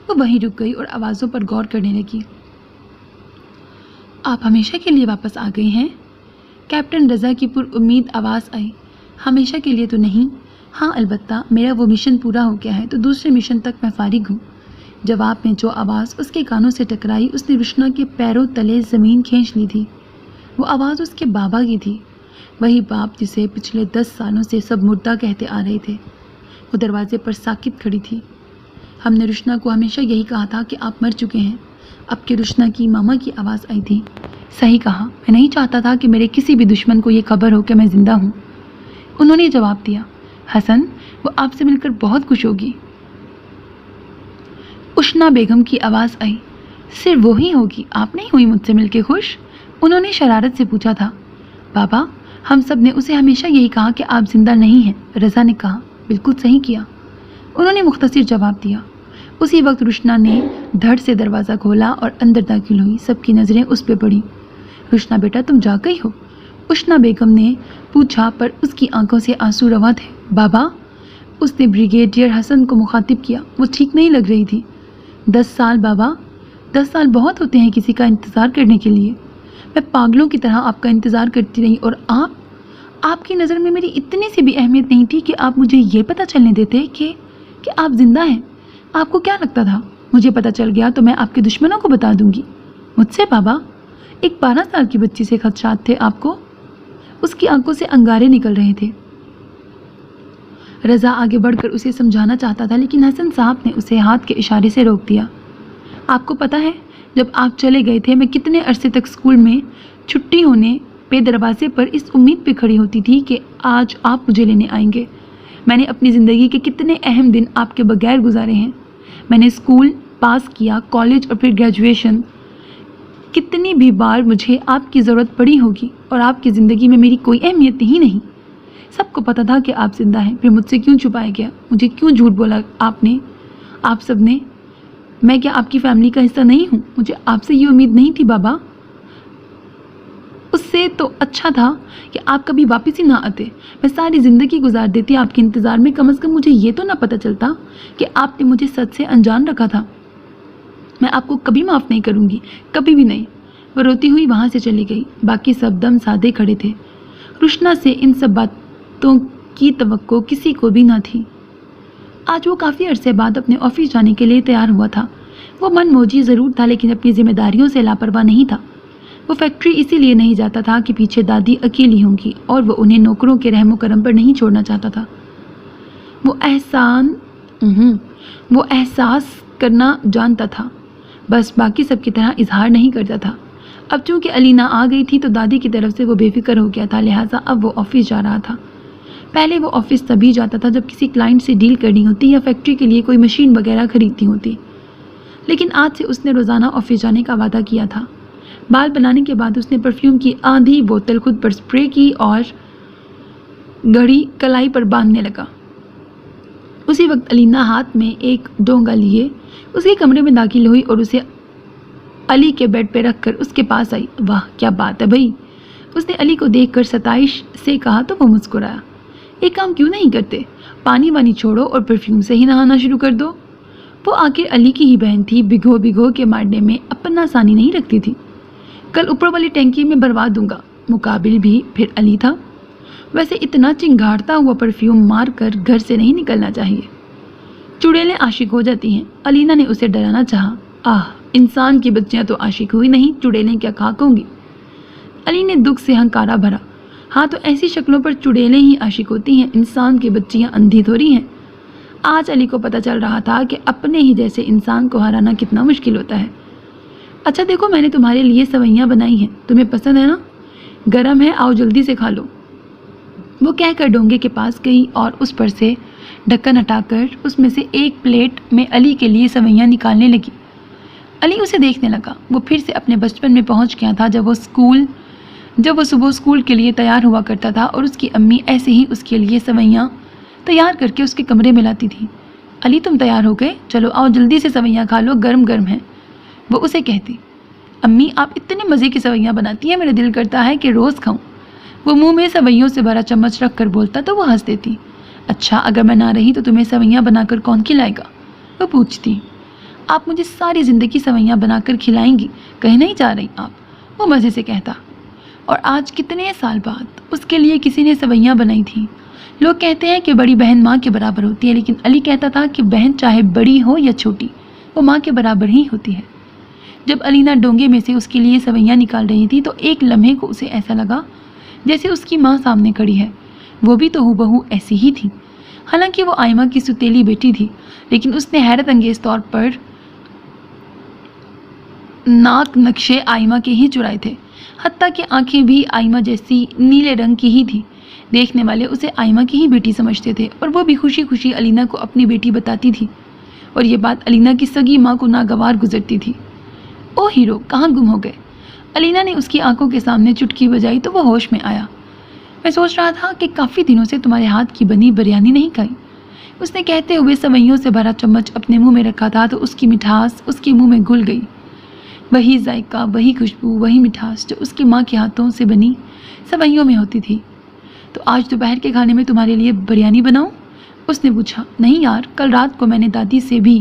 وہ وہیں رک گئی اور آوازوں پر غور کرنے لگی۔ آپ ہمیشہ کے لیے واپس آ گئی ہیں؟ کیپٹن رضا کی پر امید آواز آئی۔ ہمیشہ کے لیے تو نہیں، ہاں البتہ میرا وہ مشن پورا ہو گیا ہے تو دوسرے مشن تک میں فارغ ہوں۔ جواب میں جو آواز اس کے کانوں سے ٹکرائی اس نے رشنا کے پیروں تلے زمین کھینچ لی تھی۔ وہ آواز اس کے بابا کی تھی، وہی باپ جسے پچھلے 10 سالوں سے سب مردہ کہتے آ رہے تھے۔ وہ دروازے پر ساکت کھڑی تھی۔ ہم نے رشنا کو ہمیشہ یہی کہا تھا کہ آپ مر چکے ہیں، اب کہ رشنا کی ماما کی آواز آئی تھی۔ صحیح کہا، میں نہیں چاہتا تھا کہ میرے کسی بھی دشمن کو یہ خبر ہو کہ میں زندہ ہوں، انہوں نے جواب دیا۔ حسن، وہ آپ سے مل کر بہت خوش ہوگی۔ اشنا بیگم کی آواز آئی۔ صرف وہی ہوگی، آپ نہیں ہوئی مجھ سے مل کے خوش؟ انہوں نے شرارت سے پوچھا تھا۔ بابا، ہم سب نے اسے ہمیشہ یہی کہا کہ آپ زندہ نہیں ہیں، رضا نے کہا۔ بالکل صحیح کیا، انہوں نے مختصر جواب دیا۔ اسی وقت رشنا نے دھڑ سے دروازہ کھولا اور اندر داخل ہوئی۔ سب کی نظریں اس پہ پڑی۔ رشنا بیٹا، تم جاگ گئی ہو؟ اشنا بیگم نے پوچھا پر اس کی آنکھوں سے آنسو رواں تھے۔ بابا، اس نے بریگیڈیئر حسن کو مخاطب کیا۔ وہ ٹھیک نہیں لگ رہی تھی۔ 10 سال بابا، 10 سال بہت ہوتے ہیں کسی کا انتظار کرنے کے لیے۔ میں پاگلوں کی طرح آپ کا انتظار کرتی رہی اور آپ کی نظر میں میری اتنی سی بھی اہمیت نہیں تھی کہ آپ مجھے یہ پتہ چلنے دیتے کہ آپ زندہ ہیں۔ آپ کو کیا لگتا تھا مجھے پتہ چل گیا تو میں آپ کے دشمنوں کو بتا دوں گی؟ مجھ سے بابا، ایک 12 سال کی بچی سے خدشات تھے آپ کو؟ اس کی آنکھوں سے انگارے نکل رہے تھے۔ رضا آگے بڑھ کر اسے سمجھانا چاہتا تھا لیکن حسن صاحب نے اسے ہاتھ کے اشارے سے روک دیا۔ آپ کو پتہ ہے جب آپ چلے گئے تھے میں کتنے عرصے تک اسکول میں چھٹی ہونے پہ دروازے پر اس امید پہ کھڑی ہوتی تھی کہ آج آپ مجھے لینے آئیں گے۔ میں نے اپنی زندگی کے کتنے اہم دن آپ کے بغیر گزارے ہیں۔ میں نے اسکول پاس کیا، کالج اور پھر گریجویشن۔ کتنی بھی بار مجھے آپ کی ضرورت پڑی ہوگی اور آپ کی زندگی میں میری کوئی اہمیت ہی نہیں۔ سب کو پتہ تھا کہ آپ زندہ ہیں، پھر مجھ سے کیوں چھپایا گیا؟ مجھے کیوں جھوٹ بولا آپ سب نے؟ میں کیا آپ کی فیملی کا حصہ نہیں ہوں؟ مجھے آپ سے یہ امید نہیں تھی بابا۔ اس سے تو اچھا تھا کہ آپ کبھی واپس ہی نہ آتے۔ میں ساری زندگی گزار دیتی آپ کے انتظار میں، کم از کم مجھے یہ تو نہ پتہ چلتا کہ آپ نے مجھے سچ سے انجان رکھا تھا۔ میں آپ کو کبھی معاف نہیں کروں گی، کبھی بھی نہیں۔ وہ روتی ہوئی وہاں سے چلی گئی۔ باقی سب دم سادے کھڑے تھے۔ رشنا سے ان سب باتوں کی توقع کسی کو بھی نہ تھی۔ آج وہ کافی عرصے بعد اپنے آفس جانے کے لیے تیار ہوا تھا۔ وہ من موجی ضرور تھا لیکن اپنی ذمہ داریوں سے لاپرواہ نہیں تھا۔ وہ فیکٹری اسی لیے نہیں جاتا تھا کہ پیچھے دادی اکیلی ہوں گی اور وہ انہیں نوکروں کے رحم و کرم پر نہیں چھوڑنا چاہتا تھا۔ وہ احساس کرنا جانتا تھا، بس باقی سب کی طرح اظہار نہیں کرتا تھا۔ اب چونکہ علینا آ گئی تھی تو دادی کی طرف سے وہ بے فکر ہو گیا تھا، لہٰذا اب وہ آفس جا رہا تھا۔ پہلے وہ آفس تبھی جاتا تھا جب کسی کلائنٹ سے ڈیل کرنی ہوتی یا فیکٹری کے لیے کوئی مشین وغیرہ خریدنی ہوتی، لیکن آج سے اس نے روزانہ آفس جانے کا وعدہ کیا تھا۔ بال بنانے کے بعد اس نے پرفیوم کی آدھی بوتل خود پر سپرے کی اور گھڑی کلائی پر باندھنے لگا۔ اسی وقت علینا ہاتھ میں ایک ڈونگا لیے اس کے کمرے میں داخل ہوئی اور اسے علی کے بیڈ پہ رکھ کر اس کے پاس آئی۔ واہ کیا بات ہے بھائی، اس نے علی کو دیکھ کر ستائش سے کہا تو وہ مسکرایا۔ ایک کام کیوں نہیں کرتے؟ پانی وانی چھوڑو اور پرفیوم سے ہی نہانا شروع کر دو۔ وہ آخر علی کی ہی بہن تھی، بھگو کے مارنے میں اپنا ثانی نہیں رکھتی تھی۔ کل اوپر والی ٹینکی میں بھروا دوں گا۔ مقابل بھی پھر علی تھا۔ ویسے اتنا چنگھاڑتا ہوا پرفیوم مار کر گھر سے نہیں نکلنا چاہیے۔ چڑیلیں عاشق ہو جاتی ہیں، علینا نے اسے ڈرانا چاہا۔ انسان کی بچیاں تو عاشق ہوئی نہیں، چڑیلیں کیا خاک ہوں گی؟ علی نے دکھ سے ہنکارا بھرا۔ ہاں تو ایسی شکلوں پر چڑیلیں ہی عاشق ہوتی ہیں، انسان کی بچیاں اندھی تھوڑی ہیں۔ آج علی کو پتہ چل رہا تھا کہ اپنے ہی جیسے انسان کو ہرانا کتنا مشکل ہوتا ہے۔ اچھا دیکھو، میں نے تمہارے لیے سوئیاں بنائی ہیں، تمہیں پسند ہے نا؟ گرم ہے، آؤ جلدی سے کھا لو۔ وہ کہہ کر ڈونگے کے پاس گئی اور اس پر سے ڈھکن ہٹا کر اس میں سے ایک پلیٹ میں علی کے لیے سوئیاں نکالنے لگی۔ علی اسے دیکھنے لگا۔ وہ پھر سے اپنے بچپن میں پہنچ گیا تھا جب وہ صبح اسکول کے لیے تیار ہوا کرتا تھا اور اس کی امی ایسے ہی اس کے لیے سوئیاں تیار کر کے اس کے کمرے میں لاتی تھی۔ علی تم تیار ہو گئے؟ چلو آؤ جلدی سے سوئیاں کھا لو، گرم گرم ہیں، وہ اسے کہتی۔ امی آپ اتنے مزے کی سوئیاں بناتی ہیں، میرا دل کرتا ہے کہ روز کھاؤں۔ وہ منہ میں سوئیوں سے بھرا چمچ رکھ کر بولتا تو وہ ہنس دیتی۔ اچھا اگر میں نہ رہی تو تمہیں سوئیاں بنا کر کون کھلائے گا؟ وہ پوچھتی۔ آپ مجھے ساری زندگی سوئیاں بنا کر کھلائیں گی، کہیں نہیں جا رہی آپ، وہ مزے سے کہتا۔ اور آج کتنے سال بعد اس کے لیے کسی نے سوئیاں بنائی تھیں۔ لوگ کہتے ہیں کہ بڑی بہن ماں کے برابر ہوتی ہے، لیکن علی کہتا تھا کہ بہن چاہے بڑی ہو یا چھوٹی، وہ ماں کے برابر ہی ہوتی ہے۔ جب علینا ڈونگے میں سے اس کے لیے سوئیاں نکال رہی تھی تو ایک لمحے کو اسے ایسا لگا جیسے اس کی ماں سامنے کھڑی ہے، وہ بھی تو ہو ایسی ہی تھی۔ حالانکہ وہ آئمہ کی ستیلی بیٹی تھی، لیکن اس نے حیرت انگیز طور پر ناک نقشے آئمہ کے ہی چرائے تھے، حتیٰ کہ آنکھیں بھی آئمہ جیسی نیلے رنگ کی ہی تھی۔ دیکھنے والے اسے آئمہ کی ہی بیٹی سمجھتے تھے اور وہ بھی خوشی خوشی علینا کو اپنی بیٹی بتاتی تھی، اور یہ بات علینا کی سگی ماں کو ناگوار گزرتی تھی۔ او ہیرو کہاں گم ہو گئے؟ علینا نے اس کی آنکھوں کے سامنے چٹکی بجائی تو وہ ہوش میں آیا۔ میں سوچ رہا تھا کہ کافی دنوں سے تمہارے ہاتھ کی بنی بریانی نہیں کھائی، اس نے کہتے ہوئے سوئیوں سے بھرا چمچ اپنے منہ میں رکھا تھا تو اس کی مٹھاس اس کے منہ میں گھل گئی۔ وہی ذائقہ، وہی خوشبو، وہی مٹھاس جو اس کی ماں کے ہاتھوں سے بنی سوئیوں میں ہوتی تھی۔ تو آج دوپہر کے کھانے میں تمہارے لیے بریانی بناؤں؟ اس نے پوچھا۔ نہیں یار، کل رات کو میں نے دادی سے بھی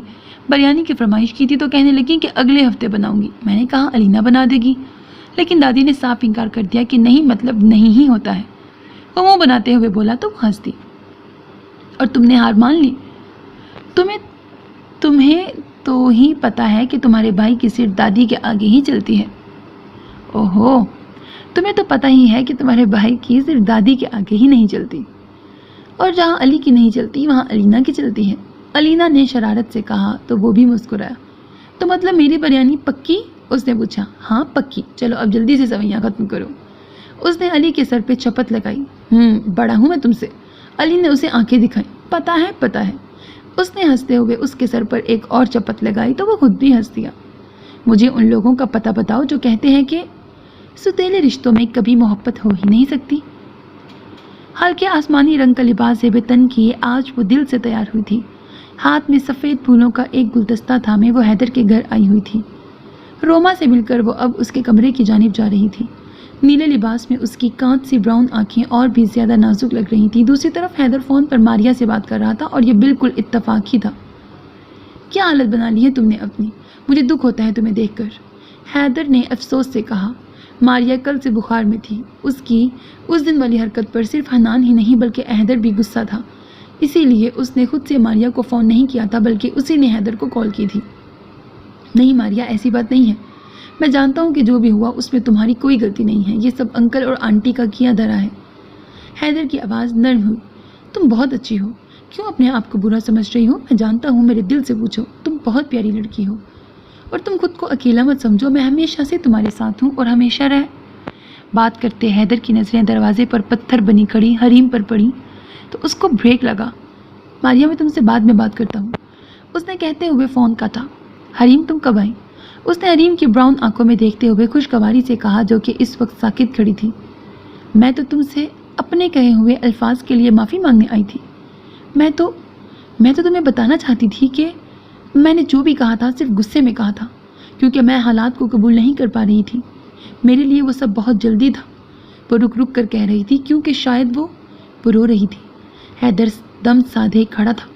بریانی کی فرمائش کی تھی تو کہنے لگی کہ اگلے ہفتے بناؤں گی۔ میں نے کہا علینا بنا دے گی، لیکن دادی نے صاف انکار کر دیا کہ نہیں مطلب نہیں ہی ہوتا ہے۔ وہ منہ بناتے ہوئے بولا تو وہ ہنس دی۔ اور تم نے ہار مان لی؟ تمہیں تو ہی پتا ہے کہ تمہارے بھائی کی صرف دادی کے آگے ہی چلتی ہے۔ اوہو، تمہیں تو پتہ ہی ہے کہ تمہارے بھائی کی صرف دادی کے آگے ہی نہیں چلتی، اور جہاں علی کی نہیں چلتی وہاں علینا کی چلتی ہے، علینا نے شرارت سے کہا تو وہ بھی مسکرایا۔ تو مطلب میری بریانی پکی؟ اس نے پوچھا۔ ہاں پکی، چلو اب جلدی سے سوئیاں ختم کرو۔ اس نے علی کے سر پہ چپت لگائی۔ بڑا ہوں میں تم سے؟ علی نے اسے آنکھیں دکھائیں۔ پتہ ہے۔ اس نے ہنستے ہوئے اس کے سر پر ایک اور چپت لگائی تو وہ خود بھی ہنس دیا۔ مجھے ان لوگوں کا پتہ بتاؤ جو کہتے ہیں کہ ستیلے رشتوں میں کبھی محبت ہو ہی نہیں سکتی۔ ہلکے آسمانی رنگ کا لباس زیب تن کیے آج وہ دل سے تیار ہوئی تھی۔ ہاتھ میں سفید پھولوں کا ایک گلدستہ تھامے وہ حیدر کے گھر آئی ہوئی تھی۔ روما سے مل کر وہ اب اس کے کمرے کی جانب جا رہی تھی۔ نیلے لباس میں اس کی کانچ سی براؤن آنکھیں اور بھی زیادہ نازک لگ رہی تھیں۔ دوسری طرف حیدر فون پر ماریا سے بات کر رہا تھا اور یہ بالکل اتفاق ہی تھا۔ کیا حالت بنا لی ہے تم نے اپنی، مجھے دکھ ہوتا ہے تمہیں دیکھ کر، حیدر نے افسوس سے کہا۔ ماریا کل سے بخار میں تھی۔ اس کی اس دن والی حرکت پر صرف حنان ہی نہیں بلکہ حیدر بھی غصہ تھا، اسی لیے اس نے خود سے ماریا کو فون نہیں کیا تھا بلکہ اسی نے حیدر کو کال کی تھی۔ نہیں ماریا، ایسی بات نہیں ہے، میں جانتا ہوں کہ جو بھی ہوا اس میں تمہاری کوئی غلطی نہیں ہے، یہ سب انکل اور آنٹی کا کیا دھرا ہے۔ حیدر کی آواز نرم ہوئی۔ تم بہت اچھی ہو، کیوں اپنے آپ کو برا سمجھ رہی ہو؟ میں جانتا ہوں، میرے دل سے پوچھو، تم بہت پیاری لڑکی ہو، اور تم خود کو اکیلا مت سمجھو، میں ہمیشہ سے تمہارے ساتھ ہوں اور ہمیشہ رہ۔ بات کرتے حیدر کی نظریں دروازے پر پتھر بنی کھڑی حریم پر پڑی تو اس کو بریک لگا۔ ماریا میں تم سے بعد میں بات کرتا ہوں، اس نے کہتے ہوئے فون کاٹا۔ حریم تم کب آئی؟ اس نے حریم کی براؤن آنکھوں میں دیکھتے ہوئے خوشگواری سے کہا جو کہ اس وقت ساکت کھڑی تھی۔ میں تو تم سے اپنے کہے ہوئے الفاظ کے لیے معافی مانگنے آئی تھی۔ میں تو تمہیں بتانا چاہتی تھی کہ میں نے جو بھی کہا تھا صرف غصے میں کہا تھا، کیونکہ میں حالات کو قبول نہیں کر پا رہی تھی۔ میرے لیے وہ سب بہت جلدی تھا، وہ رک رک کر کہہ رہی تھی کیونکہ شاید وہ رو رہی تھی۔ حیدر دم سادھے کھڑا تھا۔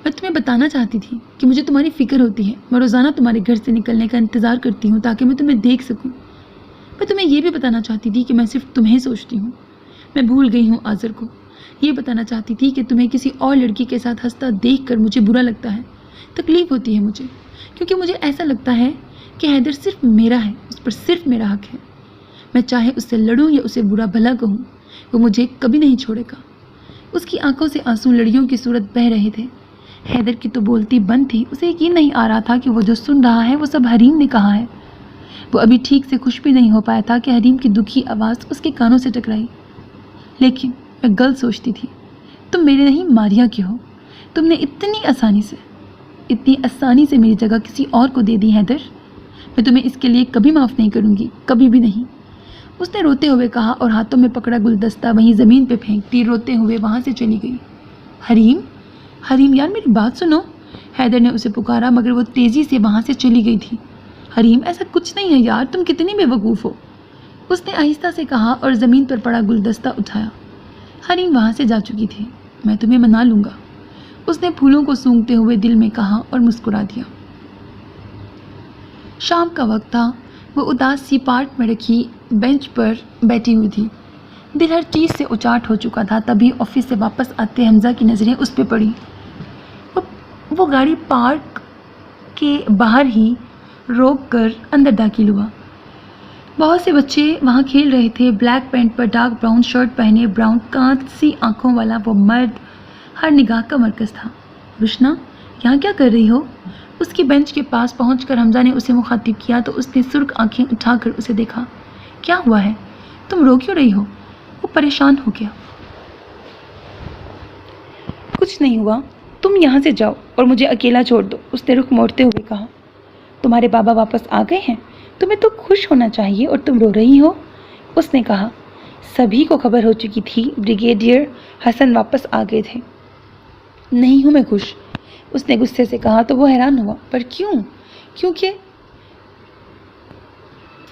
میں تمہیں بتانا چاہتی تھی کہ مجھے تمہاری فکر ہوتی ہے، میں روزانہ تمہارے گھر سے نکلنے کا انتظار کرتی ہوں تاکہ میں تمہیں دیکھ سکوں۔ میں تمہیں یہ بھی بتانا چاہتی تھی کہ میں صرف تمہیں سوچتی ہوں. میں بھول گئی ہوں آذر کو. یہ بتانا چاہتی تھی کہ تمہیں کسی اور لڑکی کے ساتھ ہنستا دیکھ کر مجھے برا لگتا ہے, تکلیف ہوتی ہے مجھے, کیونکہ مجھے ایسا لگتا ہے کہ حیدر صرف میرا ہے, اس پر صرف میرا حق ہے. میں چاہے اس سے لڑوں یا اسے برا بھلا کہوں, وہ مجھے کبھی نہیں چھوڑے گا. اس کی آنکھوں سے آنسو لڑیوں کی صورت بہہ رہے تھے. حیدر کی تو بولتی بند تھی. اسے یقین نہیں آ رہا تھا کہ وہ جو سن رہا ہے وہ سب حریم نے کہا ہے. وہ ابھی ٹھیک سے خوش بھی نہیں ہو پایا تھا کہ حریم کی دکھی آواز اس کے کانوں سے ٹکرائی. لیکن میں غلط سوچتی تھی. تم میرے نہیں ماریا کے ہو. تم نے اتنی آسانی سے میری جگہ کسی اور کو دے دی حیدر. میں تمہیں اس کے لیے کبھی معاف نہیں کروں گی, کبھی بھی نہیں. اس نے روتے ہوئے کہا اور ہاتھوں میں پکڑا گلدستہ وہیں زمین پہ پھینکتی روتے ہوئے وہاں سے چلی گئی. حریم یار میری بات سنو. حیدر نے اسے پکارا مگر وہ تیزی سے وہاں سے چلی گئی تھی. حریم ایسا کچھ نہیں ہے یار, تم کتنی بے وقوف ہو, اس نے آہستہ سے کہا اور زمین پر پڑا گلدستہ اٹھایا. حریم وہاں سے جا چکی تھی. میں تمہیں منا لوں گا, اس نے پھولوں کو سونگھتے ہوئے دل میں کہا اور مسکرا دیا. شام کا وقت تھا. وہ اداس سی پارک میں رکھی بینچ پر بیٹھی ہوئی تھی. دل ہر چیز سے اچاٹ ہو چکا تھا. تبھی آفس سے واپس آتے حمزہ کی نظریں اس پہ پڑی. وہ گاڑی پارک کے باہر ہی روک کر اندر داخل ہوا. بہت سے بچے وہاں کھیل رہے تھے. بلیک پینٹ پر ڈارک براؤن شرٹ پہنے براؤن کانچ سی آنکھوں والا وہ مرد ہر نگاہ کا مرکز تھا. روشنا یہاں کیا کر رہی ہو؟ اس کی بینچ کے پاس پہنچ کر حمزہ نے اسے مخاطب کیا تو اس نے سرخ آنکھیں اٹھا کر اسے دیکھا. کیا ہوا ہے, تم رو کیوں رہی ہو؟ وہ پریشان ہو گیا. کچھ نہیں ہوا, تم یہاں سے جاؤ اور مجھے اکیلا چھوڑ دو, اس نے رخ موڑتے ہوئے کہا. تمہارے بابا واپس آ گئے ہیں, تمہیں تو خوش ہونا چاہیے اور تم رو رہی ہو, اس نے کہا. سبھی کو خبر ہو چکی تھی بریگیڈیئر حسن واپس آ گئے تھے. نہیں ہوں میں خوش, اس نے غصے سے کہا تو وہ حیران ہوا. پر کیوں؟ کیونکہ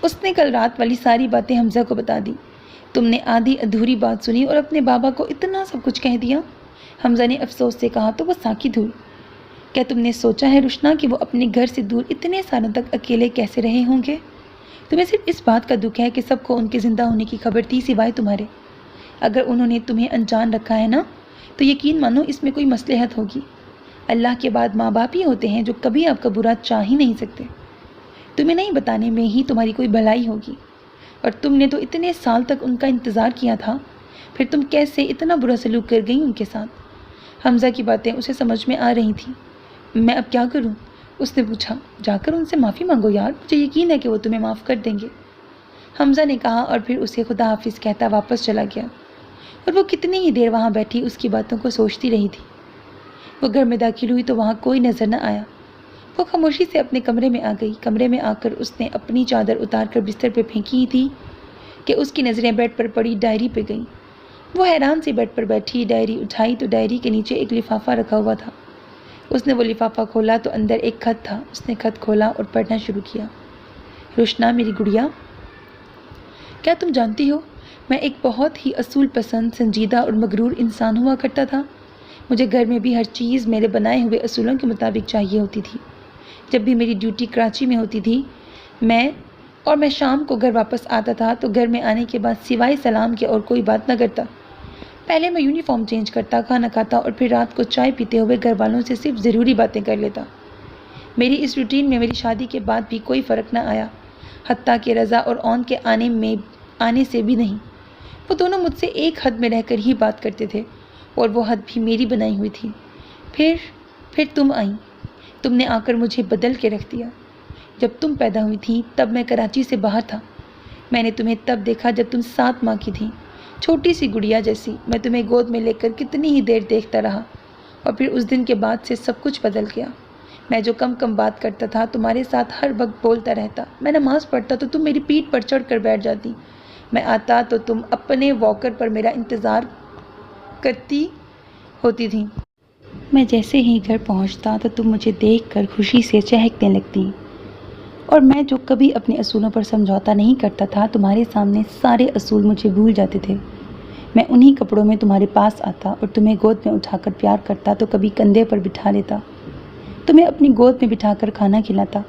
اس نے کل رات والی ساری باتیں حمزہ کو بتا دی. تم نے آدھی ادھوری بات سنی اور اپنے بابا کو اتنا سب کچھ کہہ دیا, حمزہ نے افسوس سے کہا تو وہ ساکت ہوئی. کیا تم نے سوچا ہے روشنا کہ وہ اپنے گھر سے دور اتنے سالوں تک اکیلے کیسے رہے ہوں گے؟ تمہیں صرف اس بات کا دکھ ہے کہ سب کو ان کے زندہ ہونے کی خبر تھی سوائے تمہارے. اگر انہوں نے تمہیں انجان رکھا ہے نا تو یقین مانو اس میں کوئی مصلحت ہوگی. اللہ کے بعد ماں باپ ہی ہوتے ہیں جو کبھی آپ کا برا چاہ ہی نہیں سکتے. تمہیں نہیں بتانے میں ہی تمہاری کوئی بھلائی ہوگی, اور تم نے تو اتنے سال تک ان کا انتظار کیا تھا, پھر تم کیسے اتنا برا سلوک کر گئی ان کے ساتھ؟ حمزہ کی باتیں اسے سمجھ میں آ رہی تھیں. میں اب کیا کروں؟ اس نے پوچھا. جا کر ان سے معافی مانگو یار, مجھے یقین ہے کہ وہ تمہیں معاف کر دیں گے, حمزہ نے کہا اور پھر اسے خدا حافظ کہتا واپس چلا گیا. اور وہ کتنی ہی دیر وہاں بیٹھی اس کی باتوں کو سوچتی رہی تھی. وہ گھر میں داخل ہوئی تو وہاں کوئی نظر نہ آیا. وہ خاموشی سے اپنے کمرے میں آ گئی. کمرے میں آ کر اس نے اپنی چادر اتار کر بستر پہ پھینکی تھی کہ اس کی نظریں بیڈ پر پڑی ڈائری پہ گئیں. وہ حیران سی بیڈ پر بیٹھی ڈائری اٹھائی تو ڈائری کے نیچے ایک لفافہ رکھا ہوا تھا. اس نے وہ لفافہ کھولا تو اندر ایک خط تھا. اس نے خط کھولا اور پڑھنا شروع کیا. روشنا میری گڑیا, کیا تم جانتی ہو میں ایک بہت ہی اصول پسند, سنجیدہ اور مغرور انسان ہوا کرتا تھا. مجھے گھر میں بھی ہر چیز میرے بنائے ہوئے اصولوں کے مطابق چاہیے ہوتی تھی. جب بھی میری ڈیوٹی کراچی میں ہوتی تھی میں شام کو گھر واپس آتا تھا تو گھر میں آنے کے بعد سوائے سلام کے اور کوئی بات نہ کرتا. پہلے میں یونیفارم چینج کرتا, کھانا کھاتا اور پھر رات کو چائے پیتے ہوئے گھر والوں سے صرف ضروری باتیں کر لیتا. میری اس روٹین میں میری شادی کے بعد بھی کوئی فرق نہ آیا, حتیٰ کہ رضا اور اون کے آنے سے بھی نہیں. وہ دونوں مجھ سے ایک حد میں رہ کر ہی بات کرتے تھے اور وہ حد بھی میری بنائی ہوئی تھی. پھر تم آئیں. تم نے آ کر مجھے بدل کے رکھ دیا. جب تم پیدا ہوئی تھی تب میں کراچی سے باہر تھا. میں نے تمہیں تب دیکھا جب تم 7 ماہ کی تھیں, چھوٹی سی گڑیا جیسی. میں تمہیں گود میں لے کر کتنی ہی دیر دیکھتا رہا, اور پھر اس دن کے بعد سے سب کچھ بدل گیا. میں جو کم بات کرتا تھا تمہارے ساتھ ہر وقت بولتا رہتا. میں نماز پڑھتا تو تم میری پیٹھ پر چڑھ کر بیٹھ جاتی. میں آتا تو تم اپنے واکر پر میرا انتظار کرتی ہوتی تھیں. میں جیسے ہی گھر پہنچتا تو تم مجھے دیکھ کر خوشی سے چہکنے لگتی, اور میں جو کبھی اپنے اصولوں پر سمجھوتا نہیں کرتا تھا تمہارے سامنے سارے اصول مجھے بھول جاتے تھے. میں انہی کپڑوں میں تمہارے پاس آتا اور تمہیں گود میں اٹھا کر پیار کرتا, تو کبھی کندھے پر بٹھا لیتا, تمہیں اپنی گود میں بٹھا کر کھانا کھلاتا.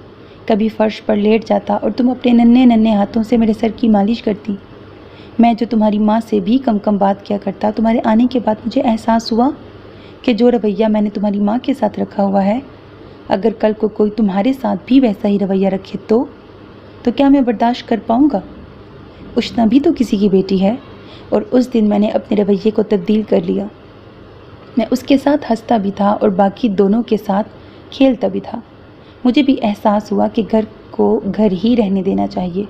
کبھی فرش پر لیٹ جاتا اور تم اپنے ننھے ننھے ہاتھوں سے میرے سر کی مالش کرتی۔ میں جو تمہاری ماں سے بھی کم بات کیا کرتا، تمہارے آنے کے بعد مجھے احساس ہوا کہ جو رویہ میں نے تمہاری ماں کے ساتھ رکھا ہوا ہے، اگر کل کو کوئی تمہارے ساتھ بھی ویسا ہی رویہ رکھے تو کیا میں برداشت کر پاؤں گا؟ اشنا بھی تو کسی کی بیٹی ہے، اور اس دن میں نے اپنے رویے کو تبدیل کر لیا۔ میں اس کے ساتھ ہنستا بھی تھا اور باقی دونوں کے ساتھ کھیلتا بھی تھا۔ مجھے بھی احساس ہوا کہ گھر کو گھر ہی رہنے دینا چاہیے،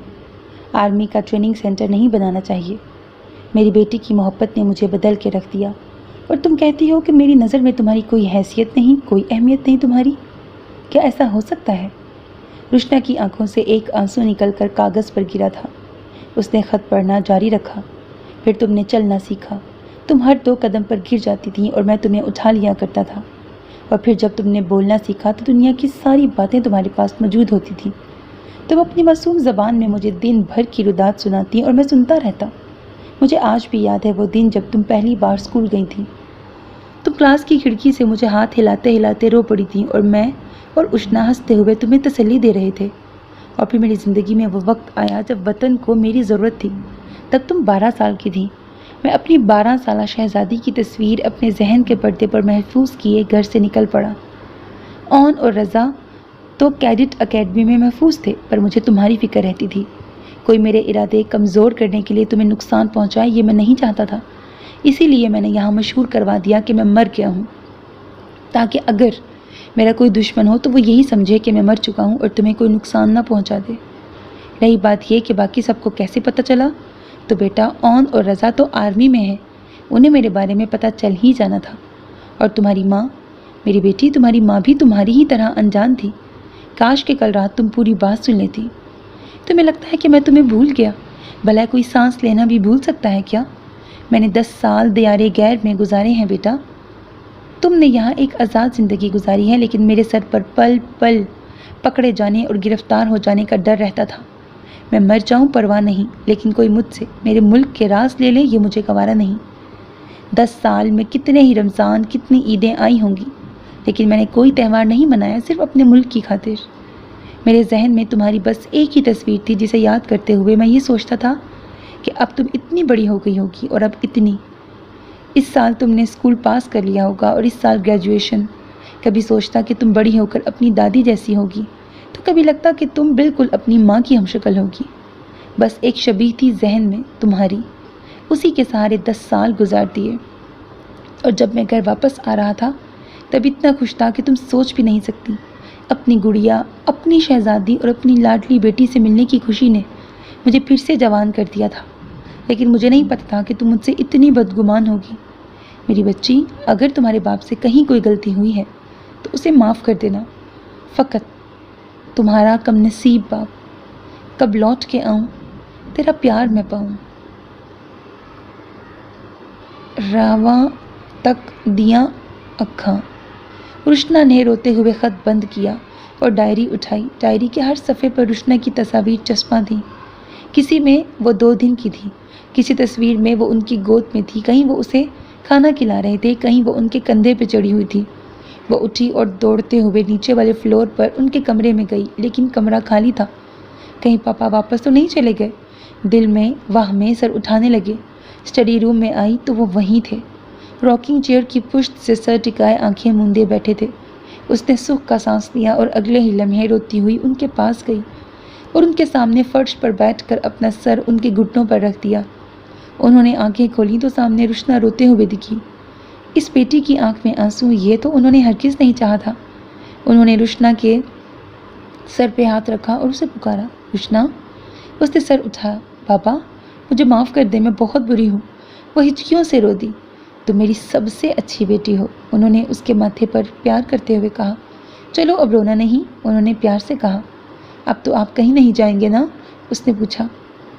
آرمی کا ٹریننگ سینٹر نہیں بنانا چاہیے۔ میری بیٹی کی محبت نے مجھے بدل کے رکھ دیا، اور تم کہتی ہو کہ میری نظر میں تمہاری کوئی حیثیت نہیں، کوئی اہمیت نہیں تمہاری؟ کیا ایسا ہو سکتا ہے؟ رشنا کی آنکھوں سے ایک آنسو نکل کر کاغذ پر گرا تھا۔ اس نے خط پڑھنا جاری رکھا۔ پھر تم نے چلنا سیکھا۔ تم ہر 2 قدم پر گر جاتی تھیں اور میں تمہیں اٹھا لیا کرتا تھا۔ اور پھر جب تم نے بولنا سیکھا تو دنیا کی ساری باتیں تمہارے پاس موجود ہوتی تھیں۔ تم اپنی معصوم زبان میں مجھے دن بھر کی رودات سناتی اور میں سنتا رہتا۔ مجھے آج بھی یاد ہے وہ دن جب تم پہلی بار اسکول گئی تھی۔ تم کلاس کی کھڑکی سے مجھے ہاتھ ہلاتے ہلاتے رو پڑی تھیں، اور میں اور اشنا ہنستے ہوئے تمہیں تسلی دے رہے تھے۔ اور پھر میری زندگی میں وہ وقت آیا جب وطن کو میری ضرورت تھی۔ تب تم 12 سال کی تھی۔ میں اپنی 12 سالہ شہزادی کی تصویر اپنے ذہن کے پردے پر محفوظ کیے گھر سے نکل پڑا۔ اون اور رضا تو کیڈٹ اکیڈمی میں محفوظ تھے، پر مجھے تمہاری فکر رہتی تھی۔ کوئی میرے ارادے کمزور کرنے کے لیے تمہیں نقصان پہنچائے، یہ میں نہیں چاہتا تھا۔ اسی لیے میں نے یہاں مشہور کروا دیا کہ میں مر گیا ہوں، تاکہ اگر میرا کوئی دشمن ہو تو وہ یہی سمجھے کہ میں مر چکا ہوں اور تمہیں کوئی نقصان نہ پہنچا دے۔ رہی بات یہ کہ باقی سب کو کیسے پتہ چلا، تو بیٹا اون اور رضا تو آرمی میں ہے، انہیں میرے بارے میں پتہ چل ہی جانا تھا۔ اور تمہاری ماں، میری بیٹی، تمہاری ماں بھی تمہاری ہی طرح انجان تھی۔ کاش کہ کل رات تم پوری بات سن لیتی۔ تمہیں لگتا ہے کہ میں تمہیں بھول گیا؟ بھلا کوئی سانس لینا بھی بھول سکتا ہے کیا؟ میں نے 10 سال دیار غیر میں گزارے ہیں بیٹا۔ تم نے یہاں ایک آزاد زندگی گزاری ہے، لیکن میرے سر پر پل پل پکڑے جانے اور گرفتار ہو جانے کا ڈر رہتا تھا۔ میں مر جاؤں پرواہ نہیں، لیکن کوئی مجھ سے میرے ملک کے راز لے لے، یہ مجھے گوارا نہیں۔ 10 سال میں کتنے ہی رمضان، کتنی عیدیں آئی ہوں گی، لیکن میں نے کوئی تہوار نہیں منایا، صرف اپنے ملک کی خاطر۔ میرے ذہن میں تمہاری بس ایک ہی تصویر تھی، جسے یاد کرتے ہوئے میں یہ سوچتا تھا کہ اب تم اتنی بڑی ہو گئی ہوگی، اور اب اتنی۔ اس سال تم نے اسکول پاس کر لیا ہوگا، اور اس سال گریجویشن۔ کبھی سوچتا کہ تم بڑی ہو کر اپنی دادی جیسی ہوگی، تو کبھی لگتا کہ تم بالکل اپنی ماں کی ہمشکل ہوگی۔ بس ایک شبیہ تھی ذہن میں تمہاری، اسی کے سہارے 10 سال گزار دیے۔ اور جب میں گھر واپس آ رہا تھا تب اتنا خوش تھا کہ تم سوچ بھی نہیں سکتی۔ اپنی گڑیا، اپنی شہزادی اور اپنی لاڈلی بیٹی سے ملنے کی خوشی نے مجھے پھر سے جوان کر دیا تھا، لیکن مجھے نہیں پتا تھا کہ تم مجھ سے اتنی بدگمان ہوگی۔ میری بچی، اگر تمہارے باپ سے کہیں کوئی غلطی ہوئی ہے تو اسے معاف کر دینا۔ فقط تمہارا کم نصیب باپ۔ کب لوٹ کے آؤں، تیرا پیار میں پاؤں۔ راواں تک دیاں اکھاں۔ رشنا نے روتے ہوئے خط بند کیا اور ڈائری اٹھائی۔ ڈائری کے ہر صفحے پر رشنا کی تصاویر چسپاں تھیں۔ کسی میں وہ 2 دن کی تھی، کسی تصویر میں وہ ان کی گود میں تھی، کہیں وہ اسے کھانا کھلا رہے تھے، کہیں وہ ان کے کندھے پہ چڑھی ہوئی تھی۔ وہ اٹھی اور دوڑتے ہوئے نیچے والے فلور پر ان کے کمرے میں گئی، لیکن کمرہ خالی تھا۔ کہیں پاپا واپس تو نہیں چلے گئے؟ دل میں واہ میں سر اٹھانے لگے۔ اسٹڈی روم میں آئی تو وہ وہیں تھے، راکنگ چیئر کی پشت سے سر ٹکائے آنکھیں موندے بیٹھے تھے۔ اس نے سکھ کا سانس لیا اور اگلے ہی لمحے روتی ہوئی ان کے پاس گئی اور ان کے سامنے فرش پر بیٹھ کر اپنا سر ان کے گھٹنوں پر رکھ دیا۔ انہوں نے آنکھیں کھولی تو سامنے رشنا روتے ہوئے دکھی۔ اس بیٹی کی آنکھ میں آنسو، یہ تو انہوں نے ہرگز نہیں چاہا تھا۔ انہوں نے رشنا کے سر پہ ہاتھ رکھا اور اسے پکارا، رشنا۔ اس نے سر اٹھایا، بابا مجھے معاف کر دے، میں بہت بری ہوں۔ وہ ہچکیوں سے رو دی۔ تم میری سب سے اچھی بیٹی ہو، انہوں نے اس کے ماتھے پر پیار کرتے ہوئے کہا۔ چلو اب رونا نہیں، انہوں نے پیار سے کہا۔ اب تو آپ کہیں نہیں جائیں گے نا؟ اس نے پوچھا۔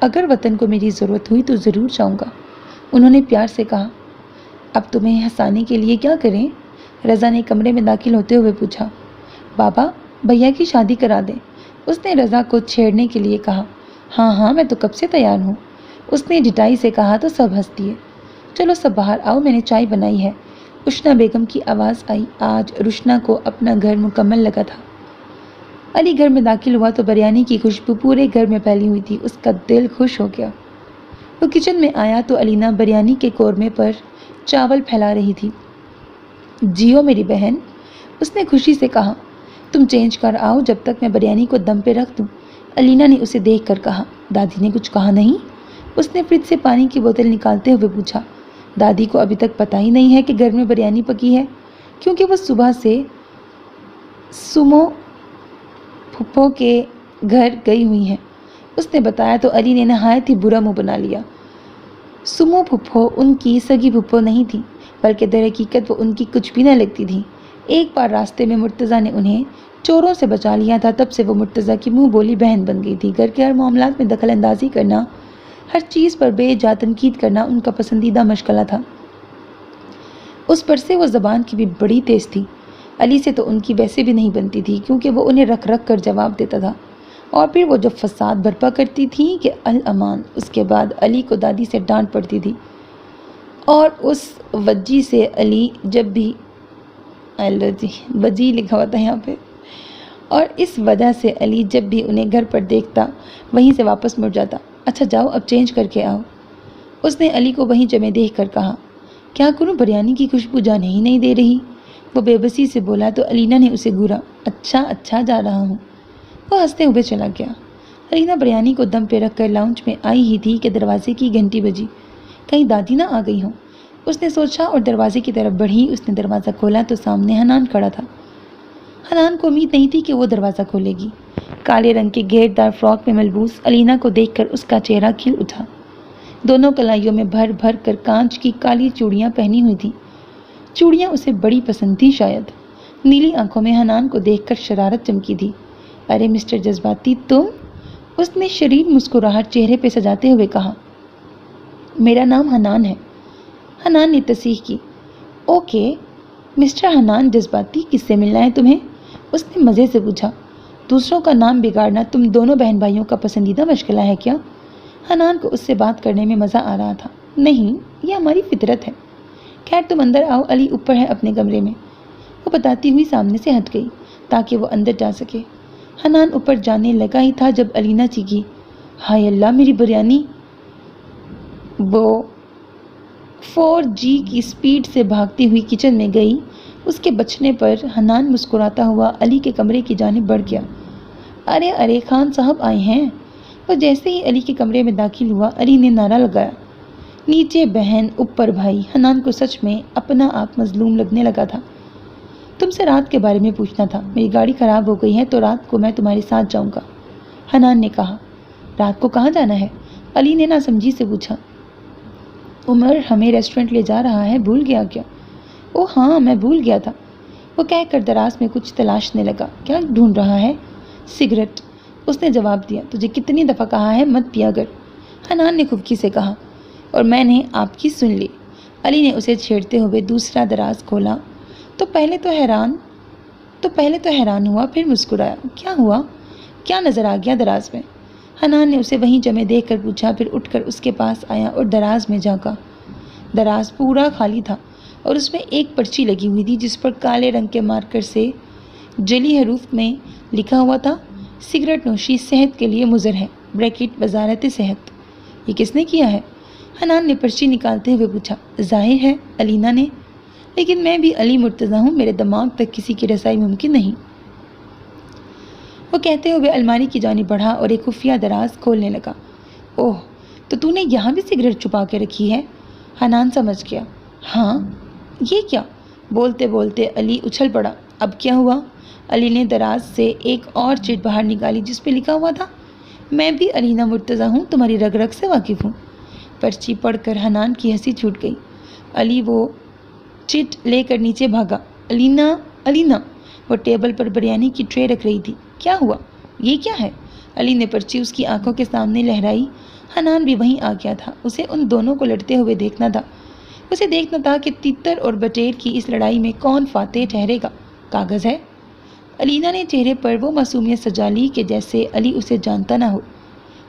اگر وطن کو میری ضرورت ہوئی تو ضرور جاؤں گا، انہوں نے پیار سے کہا۔ اب تمہیں ہنسانے کے لیے کیا کریں؟ رضا نے کمرے میں داخل ہوتے ہوئے پوچھا۔ بابا بھیا کی شادی کرا دیں، اس نے رضا کو چھیڑنے کے لیے کہا۔ ہاں ہاں میں تو کب سے تیار ہوں، اس نے ڈٹائی سے کہا تو سب ہنس دیے۔ چلو سب باہر آؤ، میں نے چائے بنائی ہے، اشنا بیگم کی آواز آئی۔ آج رشنا کو اپنا گھر مکمل لگا تھا۔ علی گھر میں داخل ہوا تو بریانی کی خوشبو پورے گھر میں پھیلی ہوئی تھی۔ اس کا دل خوش ہو گیا۔ وہ کچن میں آیا تو علینا بریانی کے قورمے پر چاول پھیلا رہی تھی۔ جیو میری بہن، اس نے خوشی سے کہا۔ تم چینج کر آؤ جب تک میں بریانی کو دم پہ رکھ دوں۔ علینا نے اسے دیکھ کر کہا۔ دادی نے کچھ کہا نہیں؟ اس نے فریج سے پانی کی بوتل نکالتے ہوئے پوچھا۔ دادی کو ابھی تک پتہ ہی نہیں ہے کہ گھر میں بریانی پکی ہے، کیونکہ وہ صبح سے سمو پھپھو کے گھر گئی ہوئی ہیں، اس نے بتایا تو علی نے نہایت ہی برا منہ بنا لیا۔ سمو پھپھو ان کی سگی پھپھو نہیں تھی، بلکہ در حقیقت وہ ان کی کچھ بھی نہ لگتی تھی۔ ایک بار راستے میں مرتضیٰ نے انہیں چوروں سے بچا لیا تھا، تب سے وہ مرتضیٰ کی منہ بولی بہن بن گئی تھی۔ گھر کے ہر معاملات میں دخل اندازی کرنا، ہر چیز پر بے جا تنقید کرنا ان کا پسندیدہ مشغلہ تھا۔ اس پر سے وہ زبان کی بھی بڑی تیز تھی۔ علی سے تو ان کی ویسے بھی نہیں بنتی تھی، کیونکہ وہ انہیں رکھ رکھ کر جواب دیتا تھا، اور پھر وہ جب فساد برپا کرتی تھی کہ الامان، اس کے بعد علی کو دادی سے ڈانٹ پڑتی تھی، اور اس وجہ سے علی جب بھی وجی لکھا ہوا تھا یہاں پہ، اور اس وجہ سے علی جب بھی انہیں گھر پر دیکھتا وہیں سے واپس مڑ جاتا۔ اچھا جاؤ اب چینج کر کے آؤ، اس نے علی کو وہیں جمے دیکھ کر کہا۔ کیا کروں، بریانی کی خوشبو جانے ہی نہیں دے رہی، وہ بے بسی سے بولا تو علینا نے اسے گھورا۔ اچھا جا رہا ہوں، وہ ہنستے ہوئے چلا گیا۔ علینا بریانی کو دم پہ رکھ کر لاؤنج میں آئی ہی تھی کہ دروازے کی گھنٹی بجی۔ کہیں دادی نہ آ گئی ہوں، اس نے سوچا اور دروازے کی طرف بڑھی۔ اس نے دروازہ کھولا تو سامنے حنان کھڑا تھا۔ حنان کو امید نہیں تھی کہ وہ دروازہ کھولے گی۔ کالے رنگ کے گھیردار دار فراک میں ملبوس علینا کو دیکھ کر اس کا چہرہ کھل اٹھا۔ دونوں کلائیوں میں بھر بھر کر کانچ کی کالی چوڑیاں پہنی ہوئی تھیں۔ چوڑیاں اسے بڑی پسند تھی شاید۔ نیلی آنکھوں میں حنان کو دیکھ کر شرارت چمکی تھی۔ ارے مسٹر جذباتی تم، اس نے شریر مسکراہٹ چہرے پہ سجاتے ہوئے کہا۔ میرا نام حنان ہے، حنان نے تصحیح کی۔ اوکے مسٹر حنان جذباتی، کس سے ملنا ہے تمہیں؟ اس نے مزے سے پوچھا۔ دوسروں کا نام بگاڑنا تم دونوں بہن بھائیوں کا پسندیدہ مشغلہ ہے کیا؟ حنان کو اس سے بات کرنے میں مزہ آ رہا تھا۔ نہیں، یہ ہماری فطرت ہے۔ خیر تم اندر آؤ، علی اوپر ہے اپنے کمرے میں، وہ بتاتی ہوئی سامنے سے ہٹ گئی تاکہ وہ اندر جا سکے۔ حنان اوپر جانے لگا ہی تھا جب علینا چیخی، ہائے اللہ میری بریانی! وہ 4G کی سپیڈ سے بھاگتی ہوئی کچن میں گئی۔ اس کے بچنے پر حنان مسکراتا ہوا علی کے کمرے کی جانب بڑھ گیا۔ ارے خان صاحب آئے ہیں۔ وہ جیسے ہی علی کے کمرے میں داخل ہوا، علی نے نعرہ لگایا، نیچے بہن اوپر بھائی۔ حنان کو سچ میں اپنا آپ مظلوم لگنے لگا تھا۔ تم سے رات کے بارے میں پوچھنا تھا، میری گاڑی خراب ہو گئی ہے تو رات کو میں تمہارے ساتھ جاؤں گا، حنان نے کہا۔ رات کو کہاں جانا ہے؟ علی نے ناسمجھی سے پوچھا۔ عمر ہمیں ریسٹورنٹ لے جا رہا ہے، بھول گیا کیا؟ او ہاں میں بھول گیا تھا، وہ کہہ کر دراز میں کچھ تلاشنے لگا۔ کیا ڈھونڈ رہا ہے؟ سگریٹ، اس نے جواب دیا۔ تجھے کتنی دفعہ کہا ہے مت پیا کر، حنان نے خفگی سے کہا، اور میں نے آپ کی سن لی۔ علی نے اسے چھیڑتے ہوئے دوسرا دراز کھولا تو پہلے تو حیران ہوا، پھر مسکرایا۔ کیا ہوا؟ کیا نظر آ گیا دراز میں؟ حنان نے اسے وہیں جمے دیکھ کر پوچھا، پھر اٹھ کر اس کے پاس آیا اور دراز میں جھانکا۔ دراز پورا خالی تھا اور اس میں ایک پرچی لگی ہوئی تھی جس پر کالے رنگ کے مارکر سے جلی حروف میں لکھا ہوا تھا، سگریٹ نوشی صحت کے لیے مضر ہے، بریکٹ وزارت صحت۔ یہ کس نے کیا ہے؟ حنان نے پرچی نکالتے ہوئے پوچھا۔ ظاہر ہے علینا نے، لیکن میں بھی علی مرتضیٰ ہوں، میرے دماغ تک کسی کی رسائی ممکن نہیں، وہ کہتے ہوئے الماری کی جانب بڑھا اور ایک خفیہ دراز کھولنے لگا۔ اوہ، تو نے یہاں بھی سگریٹ چھپا کے رکھی ہے؟ حنان سمجھ گیا۔ ہاں، یہ کیا؟ بولتے بولتے علی اچھل پڑا۔ اب کیا ہوا؟ علی نے دراز سے ایک اور چٹ باہر نکالی جس پہ لکھا ہوا تھا، میں بھی علینا مرتضیٰ ہوں، تمہاری رگ رگ سے واقف ہوں۔ پرچی پڑھ کر حنان کی ہنسی چھوٹ گئی۔ علی وہ چٹ لے کر نیچے بھاگا۔ علینا، وہ ٹیبل پر بریانی کی ٹرے رکھ رہی تھی۔ کیا ہوا؟ یہ کیا ہے؟ علی نے پرچی اس کی آنکھوں کے سامنے لہرائی۔ حنان بھی وہیں آ گیا تھا، اسے ان دونوں کو لڑتے ہوئے دیکھنا تھا۔ اسے دیکھنا تھا کہ تیتر اور بٹیر کی اس لڑائی میں کون فاتح ٹھہرے گا۔ کاغذ ہے؟ علینا نے چہرے پر وہ معصومیت سجا لی کہ جیسے علی اسے جانتا نہ ہو۔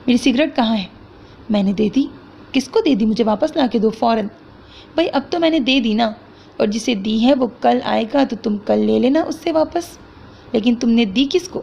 میری سگریٹ کہاں ہے؟ میں نے دے دی۔ کس کو دے دی؟ مجھے واپس لا کے دو فوراً۔ بھائی اب تو میں نے دے دی نا، اور جسے دی ہے وہ کل آئے گا تو تم کل لے لینا اس سے واپس۔ لیکن تم نے دی کس کو؟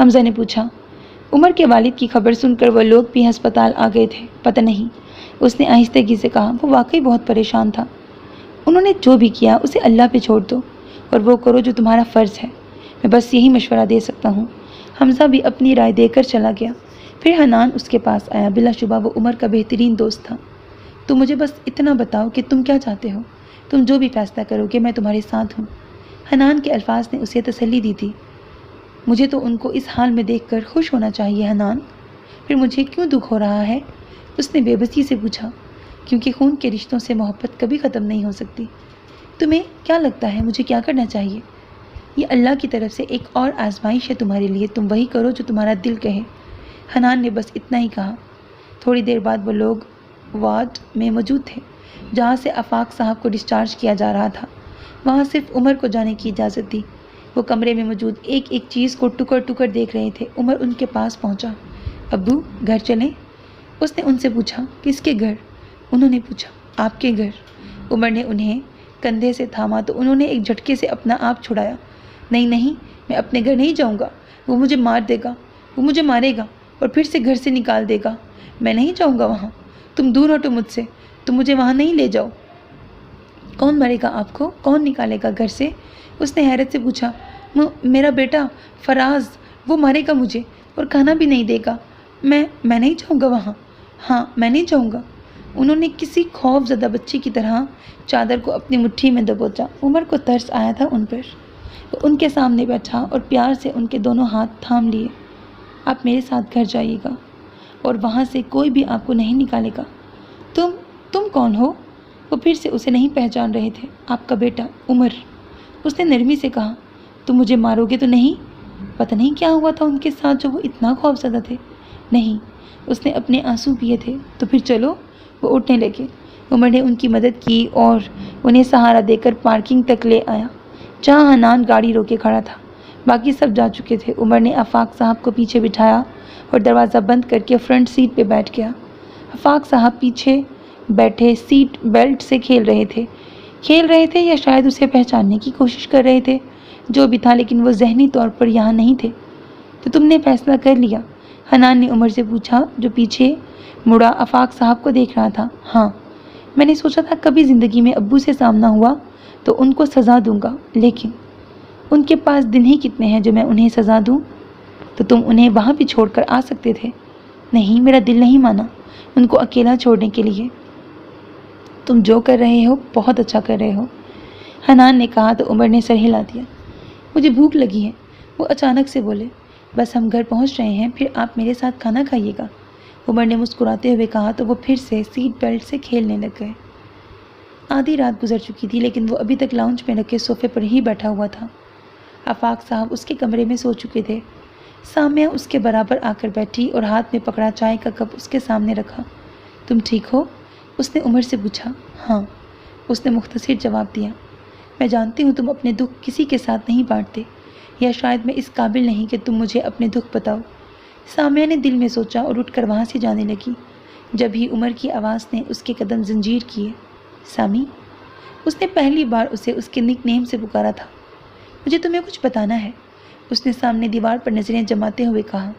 حمزہ نے پوچھا۔ عمر کے والد کی خبر سن کر وہ لوگ بھی ہسپتال آ گئے تھے۔ پتہ نہیں، اس نے آہستگی سے کہا، وہ واقعی بہت پریشان تھا۔ انہوں نے جو بھی کیا اسے اللہ پہ چھوڑ دو اور وہ کرو جو تمہارا فرض ہے، میں بس یہی مشورہ دے سکتا ہوں۔ حمزہ بھی اپنی رائے دے کر چلا گیا۔ پھر حنان اس کے پاس آیا۔ بلا شبہ وہ عمر کا بہترین دوست تھا۔ تم مجھے بس اتنا بتاؤ کہ تم کیا چاہتے ہو، تم جو بھی فیصلہ کرو گے میں تمہارے ساتھ ہوں۔ حنان کے الفاظ نے اسے تسلی دی تھی۔ مجھے تو ان کو اس حال میں دیکھ کر خوش ہونا چاہیے حنان، پھر مجھے کیوں دکھ ہو رہا ہے؟ اس نے بے بسی سے پوچھا۔ کیونکہ خون کے رشتوں سے محبت کبھی ختم نہیں ہو سکتی۔ تمہیں کیا لگتا ہے مجھے کیا کرنا چاہیے؟ یہ اللہ کی طرف سے ایک اور آزمائش ہے تمہارے لیے، تم وہی کرو جو تمہارا دل کہے۔ حنان نے بس اتنا ہی کہا۔ تھوڑی دیر بعد وہ لوگ وارڈ میں موجود تھے جہاں سے آفاق صاحب کو ڈسچارج کیا جا رہا تھا۔ وہاں صرف عمر کو جانے کی اجازت دی۔ وہ کمرے میں موجود ایک ایک چیز کو ٹکڑ ٹکڑ دیکھ رہے تھے۔ عمر ان کے پاس پہنچا۔ ابو گھر چلیں؟ اس نے ان سے پوچھا۔ کس کے گھر؟ انہوں نے پوچھا۔ آپ کے گھر۔ عمر نے انہیں کندھے سے تھاما تو انہوں نے ایک جھٹکے سے اپنا آپ چھڑایا۔ نہیں نہیں، میں اپنے گھر نہیں جاؤں گا، وہ مجھے مار دے گا، وہ مجھے مارے گا اور پھر سے گھر سے نکال دے گا۔ میں نہیں جاؤں گا وہاں، تم دور ہٹو مجھ سے، تم مجھے وہاں نہیں لے جاؤ۔ کون مارے گا آپ کو؟ کون نکالے گا گھر سے؟ اس نے حیرت سے پوچھا۔ میرا بیٹا فراز، وہ مارے گا مجھے اور کھانا بھی نہیں دے گا۔ میں نہیں جاؤں گا وہاں۔ ہاں میں نہیں جاؤں گا۔ انہوں نے کسی خوف زدہ بچے کی طرح چادر کو اپنی مٹھی میں دبوچا۔ عمر کو ترس آیا تھا ان پر۔ وہ ان کے سامنے بیٹھا اور پیار سے ان کے دونوں ہاتھ تھام لیے۔ آپ میرے ساتھ گھر جائیے گا اور وہاں سے کوئی بھی آپ کو نہیں نکالے گا۔ تم کون ہو؟ وہ پھر سے اسے نہیں پہچان رہے تھے۔ آپ کا بیٹا عمر، اس نے نرمی سے کہا۔ تم مجھے مارو گے تو نہیں؟ پتہ نہیں کیا ہوا تھا ان کے ساتھ جو وہ اتنا خوف زدہ تھے۔ نہیں، اس نے اپنے آنسو پیے تھے۔ تو پھر چلو۔ وہ اٹھنے لگے۔ عمر نے ان کی مدد کی اور انہیں سہارا دے کر پارکنگ تک لے آیا جہاں حنان گاڑی روکے کھڑا تھا۔ باقی سب جا چکے تھے۔ عمر نے آفاق صاحب کو پیچھے بٹھایا اور دروازہ بند کر کے فرنٹ سیٹ پہ بیٹھ گیا۔ آفاق صاحب پیچھے بیٹھے سیٹ بیلٹ سے کھیل رہے تھے یا شاید اسے پہچاننے کی کوشش کر رہے تھے۔ جو بھی تھا، لیکن وہ ذہنی طور پر یہاں نہیں تھے۔ تو تم نے فیصلہ کر لیا؟ حنان نے عمر سے پوچھا جو پیچھے مڑا آفاق صاحب کو دیکھ رہا تھا۔ ہاں، میں نے سوچا تھا کبھی زندگی میں ابو سے سامنا ہوا تو ان کو سزا دوں گا، لیکن ان کے پاس دن ہی کتنے ہیں جو میں انہیں سزا دوں؟ تو تم انہیں وہاں بھی چھوڑ کر آ سکتے تھے۔ نہیں، میرا دل نہیں مانا ان کو اکیلا چھوڑنے کے لیے۔ تم جو کر رہے ہو بہت اچھا کر رہے ہو، حنان نے کہا تو عمر نے سر ہلا دیا۔ مجھے بھوک لگی ہے، وہ اچانک سے بولے۔ بس ہم گھر پہنچ رہے ہیں، پھر آپ میرے ساتھ کھانا کھائیے گا، عمر نے مسکراتے ہوئے کہا تو وہ پھر سے سیٹ بیلٹ سے کھیلنے لگ گئے۔ آدھی رات گزر چکی تھی لیکن وہ ابھی تک لاؤنج میں رکھے صوفے پر ہی بیٹھا ہوا تھا۔ آفاق صاحب اس کے کمرے میں سو چکے تھے۔ سامیہ اس کے برابر آ کر بیٹھی اور ہاتھ میں پکڑا چائے کا کپ اس کے سامنے رکھا۔ تم ٹھیک ہو؟ اس نے عمر سے پوچھا۔ ہاں، اس نے مختصر جواب دیا۔ میں جانتی ہوں تم اپنے دکھ کسی کے ساتھ نہیں بانٹتے، یا شاید میں اس قابل نہیں کہ تم مجھے اپنے دکھ بتاؤ۔ سامیہ نے دل میں سوچا اور اٹھ کر وہاں سے جانے لگی۔ جب ہی عمر کی آواز نے اس کے قدم زنجیر کیے۔ سامی، اس نے پہلی بار اسے اس کے نک نیم سے پکارا تھا۔ مجھے تمہیں کچھ بتانا ہے، اس نے سامنے دیوار پر نظریں جماتے ہوئے کہا۔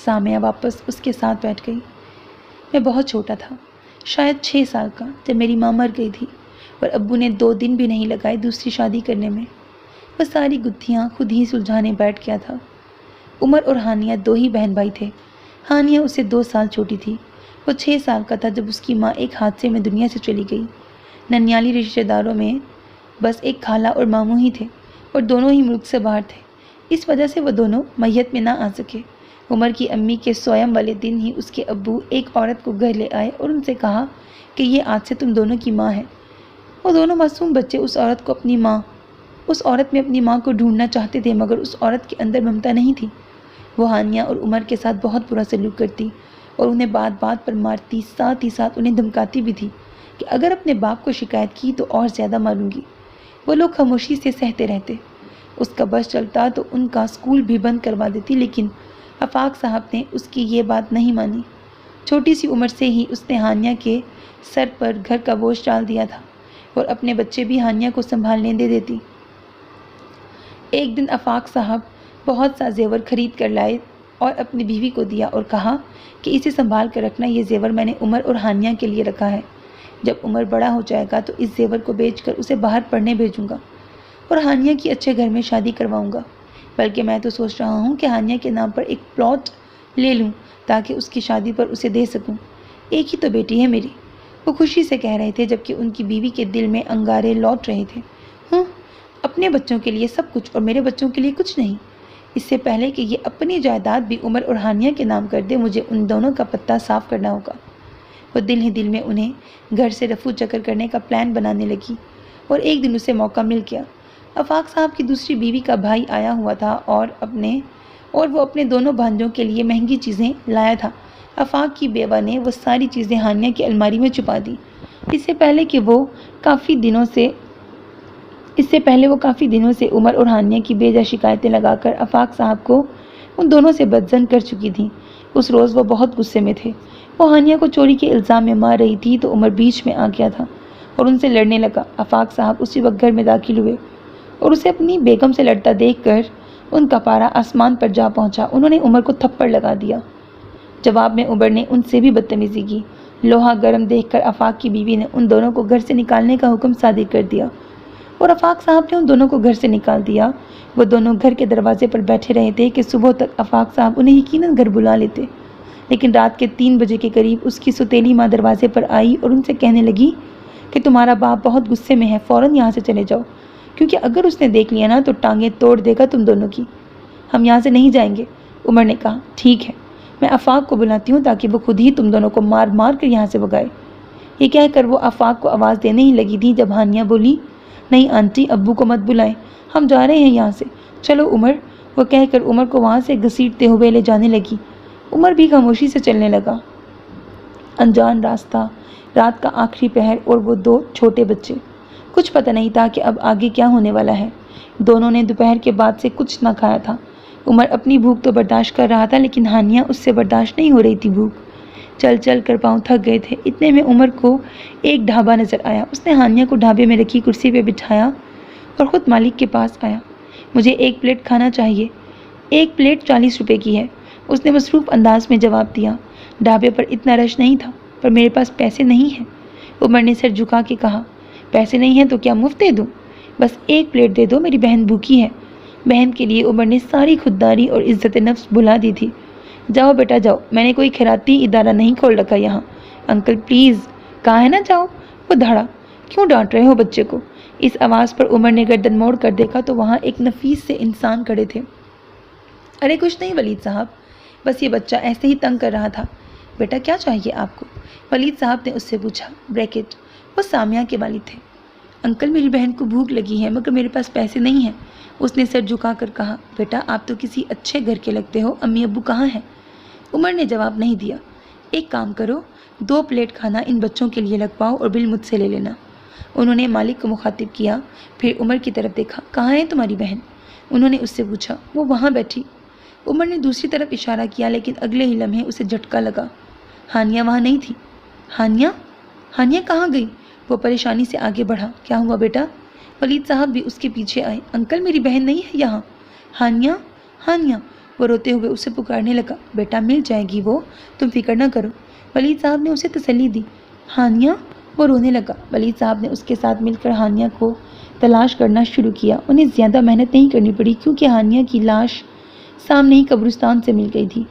سامیہ واپس اس کے ساتھ بیٹھ گئی۔ میں بہت چھوٹا تھا، شاید 6 سال کا، جب میری ماں مر گئی تھی اور ابو نے 2 دن بھی نہیں لگائے دوسری شادی کرنے میں۔ وہ ساری گتھیاں خود ہی سلجھانے بیٹھ گیا تھا۔ عمر اور ہانیہ 2 ہی بہن بھائی تھے۔ ہانیہ اسے 2 سال چھوٹی تھی۔ وہ 6 سال کا تھا جب اس کی ماں ایک حادثے میں دنیا سے چلی گئی۔ ننیالی رشتہ داروں میں بس ایک خالہ اور ماموں ہی تھے اور دونوں ہی ملک سے باہر تھے، اس وجہ سے وہ دونوں میت میں نہ آ سکے۔ عمر کی امی کے سویم والے دن ہی اس کے ابو ایک عورت کو گھر لے آئے اور ان سے کہا کہ یہ آج سے تم دونوں کی ماں ہے۔ وہ دونوں معصوم بچے اس عورت میں اپنی ماں کو ڈھونڈنا چاہتے تھے، مگر اس عورت کے اندر ممتا نہیں تھی۔ وہ ہانیہ اور عمر کے ساتھ بہت برا سلوک کرتی اور انہیں بات بات پر مارتی، ساتھ ہی ساتھ انہیں دھمکاتی بھی تھی کہ اگر اپنے باپ کو شکایت کی تو اور زیادہ ماروں گی۔ وہ لوگ خاموشی سے سہتے رہتے۔ اس کا بس چلتا تو ان کا اسکول بھی بند کروا دیتی، لیکن آفاق صاحب نے اس کی یہ بات نہیں مانی۔ چھوٹی سی عمر سے ہی اس نے ہانیہ کے سر پر گھر کا بوجھ ڈال دیا تھا اور اپنے بچے بھی ہانیہ کو سنبھالنے دے دیتی۔ ایک دن آفاق صاحب بہت سا زیور خرید کر لائے اور اپنی بیوی کو دیا اور کہا کہ اسے سنبھال کر رکھنا، یہ زیور میں نے عمر اور ہانیہ کے لیے رکھا ہے۔ جب عمر بڑا ہو جائے گا تو اس زیور کو بیچ کر اسے باہر پڑھنے بھیجوں گا اور ہانیہ کی اچھے گھر میں شادی کرواؤں گا۔ بلکہ میں تو سوچ رہا ہوں کہ ہانیہ کے نام پر ایک پلاٹ لے لوں تاکہ اس کی شادی پر اسے دے سکوں۔ ایک ہی تو بیٹی ہے میری، وہ خوشی سے کہہ رہے تھے جبکہ ان کی بیوی کے دل میں انگارے لوٹ رہے تھے۔ اپنے بچوں کے لیے سب کچھ اور میرے بچوں کے لیے کچھ نہیں۔ اس سے پہلے کہ یہ اپنی جائیداد بھی عمر اور ہانیہ کے نام کر دے، مجھے ان دونوں کا پتہ صاف کرنا ہوگا۔ وہ دل ہی دل میں انہیں گھر سے رفو چکر کرنے کا پلان بنانے لگی اور ایک دن اسے موقع مل گیا۔ آفاق صاحب کی دوسری بیوی کا بھائی آیا ہوا تھا اور وہ اپنے دونوں بھانجوں کے لیے مہنگی چیزیں لایا تھا۔ آفاق کی بیوہ نے وہ ساری چیزیں ہانیہ کی الماری میں چھپا دی۔ اس سے پہلے وہ کافی دنوں سے عمر اور ہانیہ کی بے جا شکایتیں لگا کر آفاق صاحب کو ان دونوں سے بدظن کر چکی تھیں۔ اس روز وہ بہت غصے میں تھے۔ وہ ہانیہ کو چوری کے الزام میں مار رہی تھی تو عمر بیچ میں آ گیا تھا اور ان سے لڑنے لگا۔ آفاق صاحب اسی وقت گھر میں داخل ہوئے اور اسے اپنی بیگم سے لڑتا دیکھ کر ان کا پارا آسمان پر جا پہنچا۔ انہوں نے عمر کو تھپڑ لگا دیا۔ جواب میں عمر نے ان سے بھی بدتمیزی کی۔ لوہا گرم دیکھ کر آفاق کی بیوی نے ان دونوں کو گھر سے نکالنے کا حکم صادر کر دیا اور آفاق صاحب نے ان دونوں کو گھر سے نکال دیا۔ وہ دونوں گھر کے دروازے پر بیٹھے رہے تھے کہ صبح تک آفاق صاحب انہیں یقیناً گھر بلا لیتے، لیکن رات کے 3 بجے کے قریب اس کی سوتیلی ماں دروازے پر آئی اور ان سے کہنے لگی کہ تمہارا باپ بہت غصے میں ہے، فوراً یہاں سے چلے جاؤ، کیونکہ اگر اس نے دیکھ لیا نا تو ٹانگیں توڑ دے گا تم دونوں کی۔ ہم یہاں سے نہیں جائیں گے، عمر نے کہا۔ ٹھیک ہے، میں آفاق کو بلاتی ہوں تاکہ وہ خود ہی تم دونوں کو مار مار کر یہاں سے بھگائے۔ یہ کہہ کر وہ آفاق کو آواز دینے ہی لگی تھی جب ہانیہ بولی، نہیں آنٹی، ابو کو مت بلائیں، ہم جا رہے ہیں یہاں سے، چلو عمر۔ وہ کہہ کر عمر کو وہاں سے گھسیٹتے ہوئے لے جانے لگی۔ عمر بھی خاموشی سے چلنے لگا۔ انجان راستہ، رات کا آخری پہر اور وہ 2 چھوٹے بچے۔ کچھ پتہ نہیں تھا کہ اب آگے کیا ہونے والا ہے۔ دونوں نے دوپہر کے بعد سے کچھ نہ کھایا تھا۔ عمر اپنی بھوک تو برداشت کر رہا تھا لیکن ہانیہ اس سے برداشت نہیں ہو رہی تھی بھوک۔ چل چل کر پاؤں تھک گئے تھے۔ اتنے میں عمر کو ایک ڈھابا نظر آیا۔ اس نے ہانیہ کو ڈھابے میں رکھی کرسی پہ بٹھایا اور خود مالک کے پاس آیا۔ مجھے 1 پلیٹ کھانا چاہیے۔ 1 پلیٹ 40 روپے کی ہے، اس نے مصروف انداز میں جواب دیا۔ ڈھابے پر اتنا رش نہیں تھا، پر میرے پاس پیسے نہیں ہیں، عمر نے سر جھکا کے کہا۔ پیسے نہیں ہیں تو کیا مفت دے دوں؟ بس 1 پلیٹ دے دو، میری بہن بھوکی ہے۔ بہن کے لیے عمر نے ساری خودداری اور عزت نفس بھلا دی تھی۔ جاؤ بیٹا جاؤ، میں نے کوئی خیراتی ادارہ نہیں کھول رکھا یہاں۔ انکل پلیز، کہا ہے نا جاؤ۔ وہ دھڑا، کیوں ڈانٹ رہے ہو بچے کو؟ اس آواز پر عمر نے گردن موڑ کر دیکھا تو وہاں ایک نفیس سے انسان کھڑے تھے۔ ارے کچھ نہیں ولید صاحب، بس یہ بچہ ایسے ہی تنگ کر رہا تھا۔ بیٹا کیا چاہیے آپ کو؟ ولید صاحب نے اس سے پوچھا۔ بریکٹ، وہ سامیہ کے والد تھے۔ انکل میری بہن کو بھوک لگی ہے مگر میرے پاس پیسے نہیں ہیں، اس نے سر جھکا کر کہا۔ بیٹا آپ تو کسی اچھے گھر کے لگتے ہو، امی ابو کہاں ہیں؟ عمر نے جواب نہیں دیا۔ ایک کام کرو، 2 پلیٹ کھانا ان بچوں کے لیے لگواؤ اور بل مجھ سے لے لینا۔ انہوں نے مالک کو مخاطب کیا، پھر عمر کی طرف دیکھا۔ کہاں ہے تمہاری بہن؟ انہوں نے اس سے پوچھا۔ وہ وہاں بیٹھی۔ عمر نے دوسری طرف اشارہ کیا لیکن اگلے ہی لمحے اسے جھٹکا لگا۔ ہانیہ وہاں نہیں تھی۔ ہانیہ کہاں گئی؟ وہ پریشانی سے آگے بڑھا۔ کیا ہوا بیٹا؟ ولید صاحب بھی اس کے پیچھے آئے۔ انکل میری بہن نہیں ہے یہاں۔ ہانیہ، وہ روتے ہوئے اسے پکارنے لگا۔ بیٹا مل جائے گی وہ، تم فکر نہ کرو، ولید صاحب نے اسے تسلی دی۔ ہانیہ، وہ رونے لگا۔ ولید صاحب نے اس کے ساتھ مل کر ہانیہ کو تلاش کرنا شروع کیا۔ انہیں زیادہ محنت نہیں کرنی پڑی کیونکہ ہانیہ کی لاش سامنے ہی قبرستان سے مل گئی تھی۔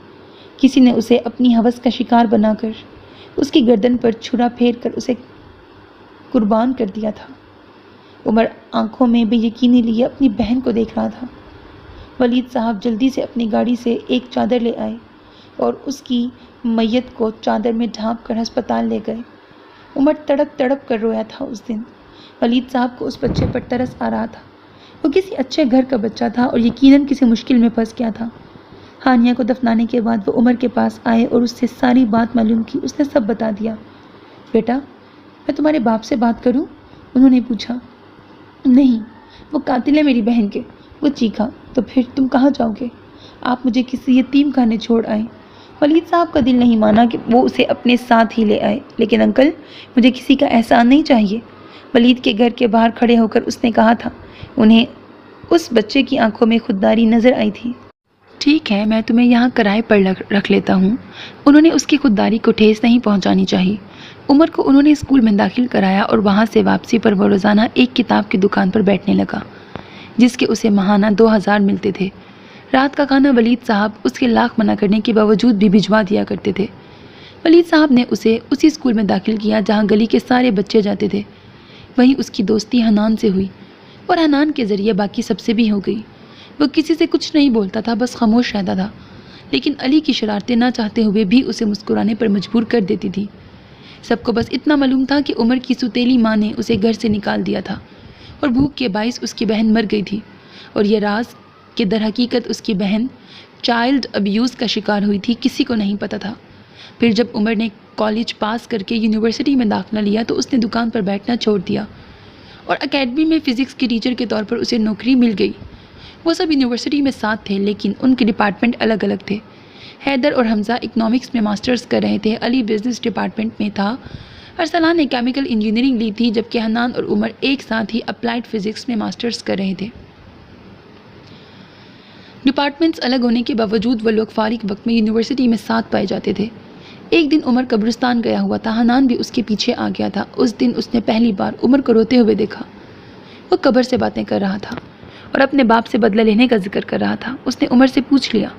کسی نے اسے اپنی ہوس کا شکار بنا کر اس کی گردن پر چھرا پھیر کر اسے قربان کر دیا تھا۔ عمر آنکھوں میں بے یقینی لیے اپنی بہن کو دیکھ رہا تھا۔ ولید صاحب جلدی سے اپنی گاڑی سے ایک چادر لے آئے اور اس کی میت کو چادر میں ڈھانپ کر ہسپتال لے گئے۔ عمر تڑپ تڑپ کر رویا تھا اس دن۔ ولید صاحب کو اس بچے پر ترس آ رہا تھا۔ وہ کسی اچھے گھر کا بچہ تھا اور یقیناً کسی مشکل میں پھنس گیا تھا۔ ہانیہ کو دفنانے کے بعد وہ عمر کے پاس آئے اور اس سے ساری بات معلوم کی۔ اس نے سب بتا دیا۔ بیٹا میں تمہارے باپ سے بات کروں؟ انہوں نے پوچھا۔ نہیں، وہ قاتل ہے میری بہن کے، وہ چیخا۔ تو پھر تم کہاں جاؤ گے؟ آپ مجھے کسی یتیم خانے چھوڑ آئے۔ ولید صاحب کا دل نہیں مانا کہ وہ اسے اپنے ساتھ ہی لے آئے۔ لیکن انکل مجھے کسی کا احسان نہیں چاہیے، ولید کے گھر کے باہر کھڑے ہو کر اس نے کہا تھا۔ انہیں اس بچے کی آنکھوں میں خودداری نظر آئی تھی۔ ٹھیک ہے، میں تمہیں یہاں کرائے پر رکھ لیتا ہوں۔ انہوں نے اس کی خودداری کو ٹھیس نہیں پہنچانی چاہیے۔ عمر کو انہوں نے اسکول میں داخل کرایا اور وہاں سے واپسی پر وہ روزانہ ایک کتاب کی دکان پر بیٹھنے لگا جس کے اسے ماہانہ 2000 ملتے تھے۔ رات کا کھانا ولید صاحب اس کے لاکھ منع کرنے کے باوجود بھی بھجوا دیا کرتے تھے۔ ولید صاحب نے اسے اسی اسکول میں داخل کیا جہاں گلی کے سارے بچے جاتے تھے۔ وہیں اس کی دوستی حنان سے ہوئی اور حنان کے ذریعے باقی سب سے بھی ہو گئی۔ وہ کسی سے کچھ نہیں بولتا تھا، بس خاموش رہتا تھا، لیکن علی کی شرارتیں نہ چاہتے ہوئے بھی اسے مسکرانے پر مجبور کر دیتی تھی۔ سب کو بس اتنا معلوم تھا کہ عمر کی سوتیلی ماں نے اسے گھر سے نکال دیا تھا اور بھوک کے باعث اس کی بہن مر گئی تھی، اور یہ راز کہ در حقیقت اس کی بہن چائلڈ ابیوز کا شکار ہوئی تھی کسی کو نہیں پتہ تھا۔ پھر جب عمر نے کالج پاس کر کے یونیورسٹی میں داخلہ لیا تو اس نے دکان پر بیٹھنا چھوڑ دیا اور اکیڈمی میں فزکس کی ٹیچر کے طور پر اسے نوکری مل گئی۔ وہ سب یونیورسٹی میں ساتھ تھے لیکن ان کے ڈپارٹمنٹ الگ الگ تھے۔ حیدر اور حمزہ اکنامکس میں ماسٹرز کر رہے تھے، علی بزنس ڈپارٹمنٹ میں تھا، ارسلان نے کیمیکل انجینئرنگ لی تھی، جبکہ حنان اور عمر ایک ساتھ ہی اپلائیڈ فزکس میں ماسٹرز کر رہے تھے۔ ڈپارٹمنٹس الگ ہونے کے باوجود وہ لوگ فارغ وقت میں یونیورسٹی میں ساتھ پائے جاتے تھے۔ ایک دن عمر قبرستان گیا ہوا تھا، حنان بھی اس کے پیچھے آ گیا تھا۔ اس دن اس نے پہلی بار عمر کو روتے ہوئے دیکھا۔ وہ قبر سے باتیں کر رہا تھا اور اپنے باپ سے بدلہ لینے کا ذکر کر رہا تھا۔ اس نے عمر سے پوچھ لیا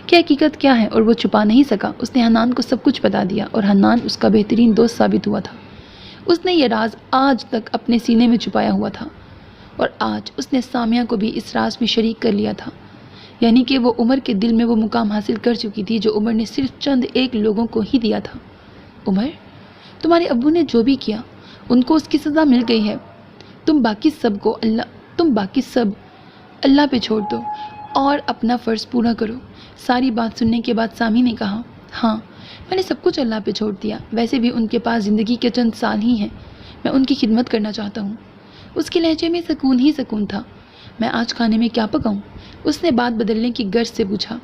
کہ حقیقت کیا ہے اور وہ چھپا نہیں سکا۔ اس نے حنان کو سب کچھ بتا دیا اور حنان اس کا بہترین دوست ثابت ہوا تھا۔ اس نے یہ راز آج تک اپنے سینے میں چھپایا ہوا تھا اور آج اس نے سامیہ کو بھی اس راز میں شریک کر لیا تھا، یعنی کہ وہ عمر کے دل میں وہ مقام حاصل کر چکی تھی جو عمر نے صرف چند ایک لوگوں کو ہی دیا تھا۔ عمر، تمہارے ابو نے جو بھی کیا ان کو اس کی سزا مل گئی ہے۔ تم باقی سب اللہ پہ چھوڑ دو اور اپنا فرض پورا کرو۔ ساری بات سننے کے بعد سامی نے کہا، ہاں میں نے سب کچھ اللہ پہ چھوڑ دیا، ویسے بھی ان کے پاس زندگی کے چند سال ہی ہیں، میں ان کی خدمت کرنا چاہتا ہوں۔ اس کے لہجے میں سکون ہی سکون تھا۔ میں آج کھانے میں کیا پکاؤں؟ اس نے بات بدلنے کی غرض سے پوچھا۔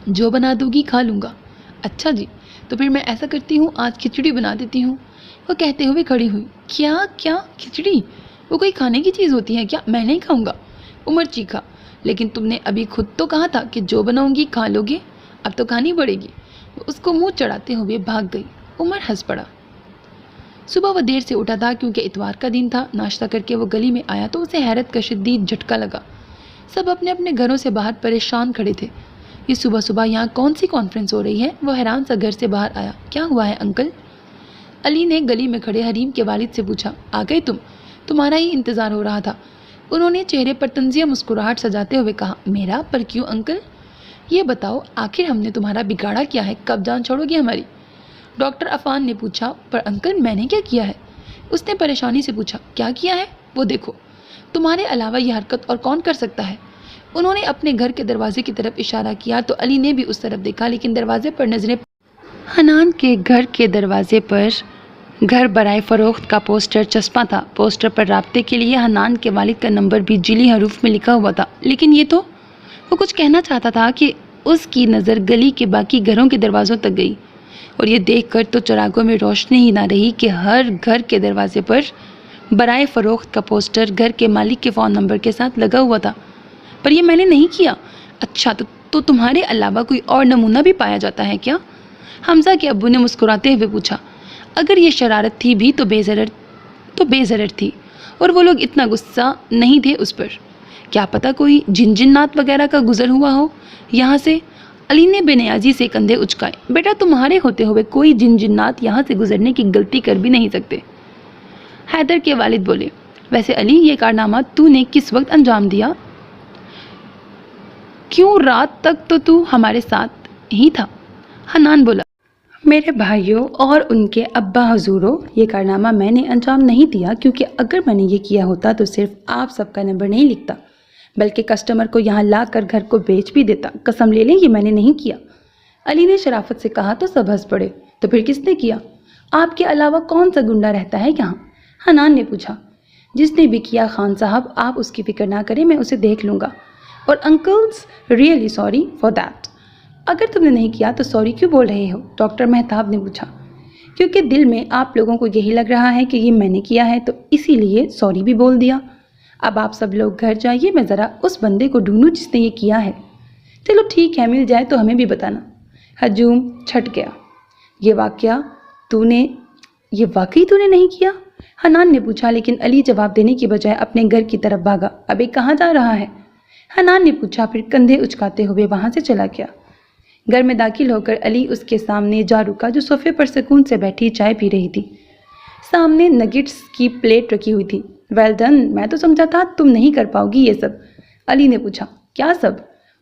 جو بنا دو گی کھا لوں گا۔ اچھا جی، تو پھر میں ایسا کرتی ہوں، آج کھچڑی بنا دیتی ہوں، وہ کہتے ہوئے کھڑی ہوئی۔ کیا کھچڑی؟ وہ کوئی کھانے کی چیز ہوتی ہے کیا؟ میں نہیں کھاؤں گا، عمر چیخا۔ لیکن تم نے ابھی خود تو کہا تھا کہ جو بناؤں گی کھا لو گے، اب تو کھانی پڑے گی۔ وہ اس کو منہ چڑھاتے ہوئے بھاگ گئی۔ عمر ہنس پڑا۔ صبح وہ دیر سے اٹھا تھا کیونکہ اتوار کا دن تھا۔ ناشتہ کر کے وہ گلی میں آیا تو اسے حیرت کا شدید جھٹکا لگا۔ سب اپنے اپنے گھروں سے باہر پریشان کھڑے تھے۔ یہ صبح صبح یہاں کون سی کانفرنس ہو رہی ہے؟ وہ حیران سا گھر سے باہر آیا۔ کیا ہوا ہے انکل؟ علی نے گلی میں کھڑے حریم کے والد سے پوچھا۔ آ گئے تم؟ تمہارا ہی انتظار ہو رہا تھا۔ انہوں نے چہرے پر طنزیہ مسکراہٹ سجاتے ہوئے کہا۔ میرا؟ پر کیوں انکل؟ یہ بتاؤ آخر ہم نے تمہارا بگاڑا کیا ہے؟ کب جان چھوڑو گے ہماری؟ ڈاکٹر عفان نے پوچھا۔ پر انکل میں نے کیا کیا ہے؟ اس نے پریشانی سے پوچھا۔ کیا کیا ہے؟ وہ دیکھو، تمہارے علاوہ یہ حرکت اور کون کر سکتا ہے؟ انہوں نے اپنے گھر کے دروازے کی طرف اشارہ کیا تو علی نے بھی اس طرف دیکھا، لیکن دروازے پر نظریں حنان کے گھر کے دروازے پر گھر برائے فروخت کا پوسٹر چسپاں تھا۔ پوسٹر پر رابطے کے لیے حنان کے والد کا نمبر بھی جلی حروف میں لکھا ہوا تھا، لیکن یہ تو وہ کچھ کہنا چاہتا تھا کہ اس کی نظر گلی کے باقی گھروں کے دروازوں تک گئی اور یہ دیکھ کر تو چراغوں میں روشنی ہی نہ رہی کہ ہر گھر کے دروازے پر برائے فروخت کا پوسٹر گھر کے مالک کے فون نمبر کے ساتھ لگا ہوا تھا۔ پر یہ میں نے نہیں کیا۔ اچھا تو تمہارے علاوہ کوئی اور نمونہ بھی پایا جاتا ہے کیا؟ حمزہ کے ابو نے مسکراتے ہوئے پوچھا۔ اگر یہ شرارت تھی بھی تو بے ضرر تھی، اور وہ لوگ اتنا غصہ نہیں تھے اس پر۔ کیا پتہ کوئی جنات وغیرہ کا گزر ہوا ہو یہاں سے؟ علی نے بے نیازی سے کندھے اچکائے۔ بیٹا تمہارے ہوتے ہوئے کوئی جنات یہاں سے گزرنے کی غلطی کر بھی نہیں سکتے، حیدر کے والد بولے۔ ویسے علی یہ کارنامہ تو نے کس وقت انجام دیا؟ کیوں رات تک تو ہمارے ساتھ ہی تھا؟ حنان بولا۔ میرے بھائیوں اور ان کے ابا حضوروں، یہ کارنامہ میں نے انجام نہیں دیا، کیونکہ اگر میں نے یہ کیا ہوتا تو صرف آپ سب کا نمبر نہیں لکھتا بلکہ کسٹمر کو یہاں لا کر گھر کو بیچ بھی دیتا۔ قسم لے لیں یہ میں نے نہیں کیا۔ علی نے شرافت سے کہا تو سب ہنس پڑے۔ تو پھر کس نے کیا؟ آپ کے علاوہ کون سا گنڈا رہتا ہے یہاں؟ حنان نے پوچھا۔ جس نے بھی کیا خان صاحب، آپ اس کی فکر نہ کریں، میں اسے دیکھ لوں گا۔ اور uncles really sorry for that. اگر تم نے نہیں کیا تو سوری کیوں بول رہے ہو؟ ڈاکٹر مہتاب نے پوچھا۔ کیونکہ دل میں آپ لوگوں کو یہی لگ رہا ہے کہ یہ میں نے کیا ہے تو اسی لیے سوری بھی بول دیا۔ اب آپ سب لوگ گھر جائیے، میں ذرا اس بندے کو ڈھونڈوں جس نے یہ کیا ہے۔ چلو ٹھیک ہے، مل جائے تو ہمیں بھی بتانا۔ ہجوم چھٹ گیا۔ یہ واقعی تو نے نہیں کیا؟ حنان نے پوچھا، لیکن علی جواب دینے کی بجائے اپنے گھر کی طرف بھاگا۔ ابے کہاں جا رہا ہے؟ حنان نے پوچھا، پھر کندھے اچکاتے ہوئے وہاں سے چلا گیا۔ گھر میں داخل ہو کر علی اس کے سامنے جا رکا جو صوفے پر سکون سے بیٹھی چائے پی رہی تھی۔ سامنے نگٹس کی پلیٹ رکھی ہوئی تھی۔ ویل ڈن، میں تو سمجھا تھا تم نہیں کر پاؤ گی یہ سب۔ علی نے پوچھا۔ کیا سب؟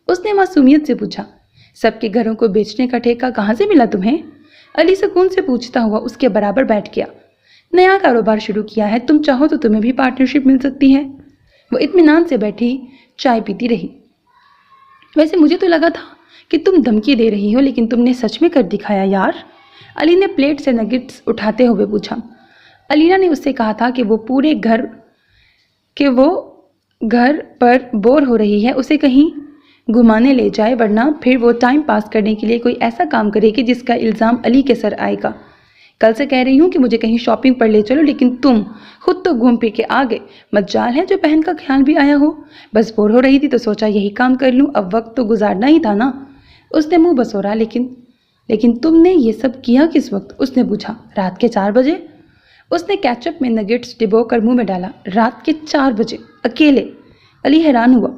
اس نے معصومیت سے پوچھا۔ سب کے گھروں کو بیچنے کا ٹھیکہ کہاں سے ملا تمہیں؟ علی سکون سے پوچھتا ہوا اس کے برابر بیٹھ گیا۔ نیا کاروبار شروع کیا ہے، تم چاہو تو تمہیں بھی پارٹنرشپ مل سکتی ہے۔ وہ اطمینان سے بیٹھی چائے پیتی رہی۔ ویسے مجھے تو لگا تھا کہ تم دھمکی دے رہی ہو، لیکن تم نے سچ میں کر دکھایا یار۔ علی نے پلیٹ سے نگٹس اٹھاتے ہوئے پوچھا۔ علینا نے اس سے کہا تھا کہ وہ گھر پر بور ہو رہی ہے، اسے کہیں گھمانے لے جائے، ورنہ پھر وہ ٹائم پاس کرنے کے لیے کوئی ایسا کام کرے گی جس کا الزام علی کے سر آئے گا۔ کل سے کہہ رہی ہوں کہ مجھے کہیں شاپنگ پر لے چلو، لیکن تم خود تو گھوم پھر کے آ گئے۔ مجال ہے جو بہن کا خیال بھی آیا ہو۔ بس بور ہو رہی تھی تو سوچا یہی کام کر لوں، اب وقت تو گزارنا ہی تھا نا۔ اس نے منہ بسورا۔ لیکن تم نے یہ سب کیا کس وقت؟ اس نے پوچھا۔ رات کے 4 بجے۔ اس نے کیچپ میں نگٹس ڈبو کر منہ میں ڈالا۔ رات کے 4 بجے اکیلے؟ علی حیران ہوا۔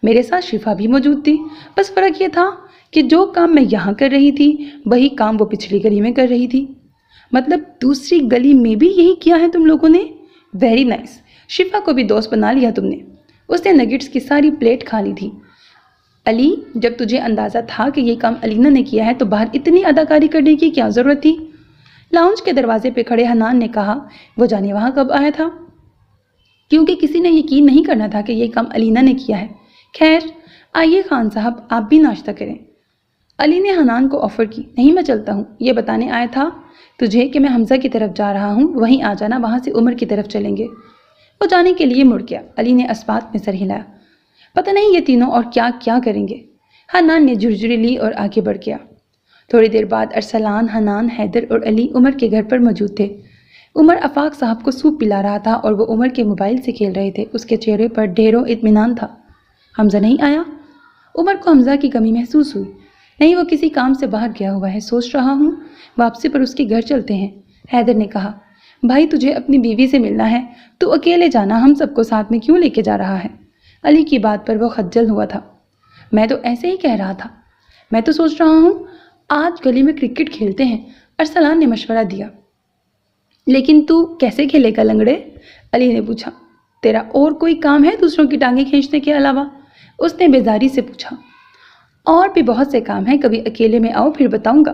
میرے ساتھ شفا بھی موجود تھی، بس فرق یہ تھا کہ جو کام میں یہاں کر رہی تھی وہی کام وہ پچھلی گلی میں کر رہی تھی۔ مطلب دوسری گلی میں بھی یہی کیا ہے تم لوگوں نے؟ ویری نائس، شفا کو بھی دوست بنا لیا تم نے۔ اس نے نگٹس کی ساری پلیٹ کھا لی تھی۔ علی، جب تجھے اندازہ تھا کہ یہ کام علینا نے کیا ہے تو باہر اتنی اداکاری کرنے کی کیا ضرورت تھی؟ لاؤنج کے دروازے پہ کھڑے حنان نے کہا۔ وہ جانے وہاں کب آیا تھا؟ کیونکہ کسی نے یقین نہیں کرنا تھا کہ یہ کام علینا نے کیا ہے۔ خیر، آئیے خان صاحب، آپ بھی ناشتہ کریں۔ علی نے حنان کو آفر کی۔ نہیں، میں چلتا ہوں، یہ بتانے آیا تھا تجھے کہ میں حمزہ کی طرف جا رہا ہوں، وہیں آ جانا، وہاں سے عمر کی طرف چلیں گے۔ وہ جانے کے لیے مڑ گیا۔ علی نے اسبات میں سر ہلایا۔ پتہ نہیں یہ تینوں اور کیا کریں گے۔ حنان نے جھرجھری لی اور آگے بڑھ گیا۔ تھوڑی دیر بعد ارسلان، حنان، حیدر اور علی عمر کے گھر پر موجود تھے۔ عمر آفاق صاحب کو سوپ پلا رہا تھا اور وہ عمر کے موبائل سے کھیل رہے تھے۔ اس کے چہرے پر ڈھیروں اطمینان تھا۔ حمزہ نہیں آیا؟ عمر کو حمزہ کی کمی محسوس ہوئی۔ نہیں، وہ کسی کام سے باہر گیا ہوا ہے، سوچ رہا ہوں واپسی پر اس کے گھر چلتے ہیں۔ حیدر نے کہا۔ بھائی، تجھے اپنی بیوی سے ملنا ہے تو اکیلے جانا، ہم سب کو ساتھ میں کیوں لے کے جا رہا ہے؟ علی کی بات پر وہ خجل ہوا تھا۔ میں تو ایسے ہی کہہ رہا تھا، میں تو سوچ رہا ہوں آج گلی میں کرکٹ کھیلتے ہیں، ارسلان نے مشورہ دیا۔ لیکن تو کیسے کھیلے گا لنگڑے؟ علی نے پوچھا۔ تیرا اور کوئی کام ہے دوسروں کی ٹانگیں کھینچنے کے علاوہ؟ اس نے بیزاری سے پوچھا۔ اور بھی بہت سے کام ہیں، کبھی اکیلے میں آؤ پھر بتاؤں گا۔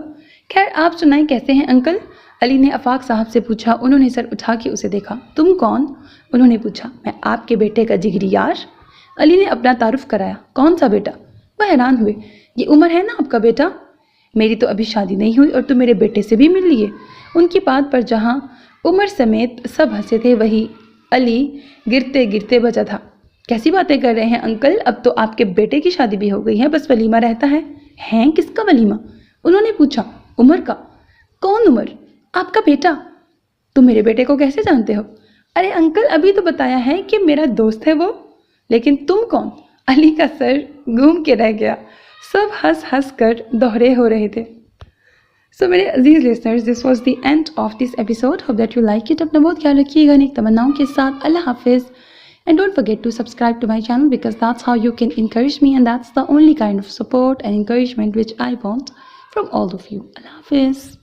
خیر، آپ سنائیں کیسے ہیں انکل؟ علی نے آفاق صاحب سے پوچھا۔ انہوں نے سر اٹھا کے اسے دیکھا۔ تم کون؟ انہوں نے پوچھا۔ میں آپ کے بیٹے کا جگری یار۔ علی نے اپنا تعارف کرایا۔ کون سا بیٹا؟ وہ حیران ہوئے۔ یہ عمر ہے نا آپ کا بیٹا؟ میری تو ابھی شادی نہیں ہوئی اور تم میرے بیٹے سے بھی مل لیے؟ ان کی بات پر جہاں عمر سمیت سب ہنسے تھے وہی علی گرتے گرتے بچا تھا۔ کیسی باتیں کر رہے ہیں انکل؟ اب تو آپ کے بیٹے کی شادی بھی ہو گئی ہے، بس ولیمہ رہتا ہے۔ ہیں؟ کس کا ولیمہ؟ انہوں نے پوچھا۔ عمر کا۔ کون عمر؟ آپ کا بیٹا۔ تم میرے بیٹے کو کیسے جانتے ہو؟ ارے انکل، ابھی تو بتایا ہے کہ میرا دوست ہے وہ۔ لیکن تم کون؟ علی کا سر گھوم کے رہ گیا۔ سب ہنس ہنس کر دوہرے ہو رہے تھے۔ سو میرے عزیز listeners, this was the end of this episode. Hope that you like it. اپنا بہت خیال رکھیے گا نیک تمناؤں کے ساتھ۔ اللہ حافظ۔ And don't forget to subscribe to my channel because that's how you can encourage me, and that's the only kind of support and encouragement which I want from all of you. Allah Hafiz.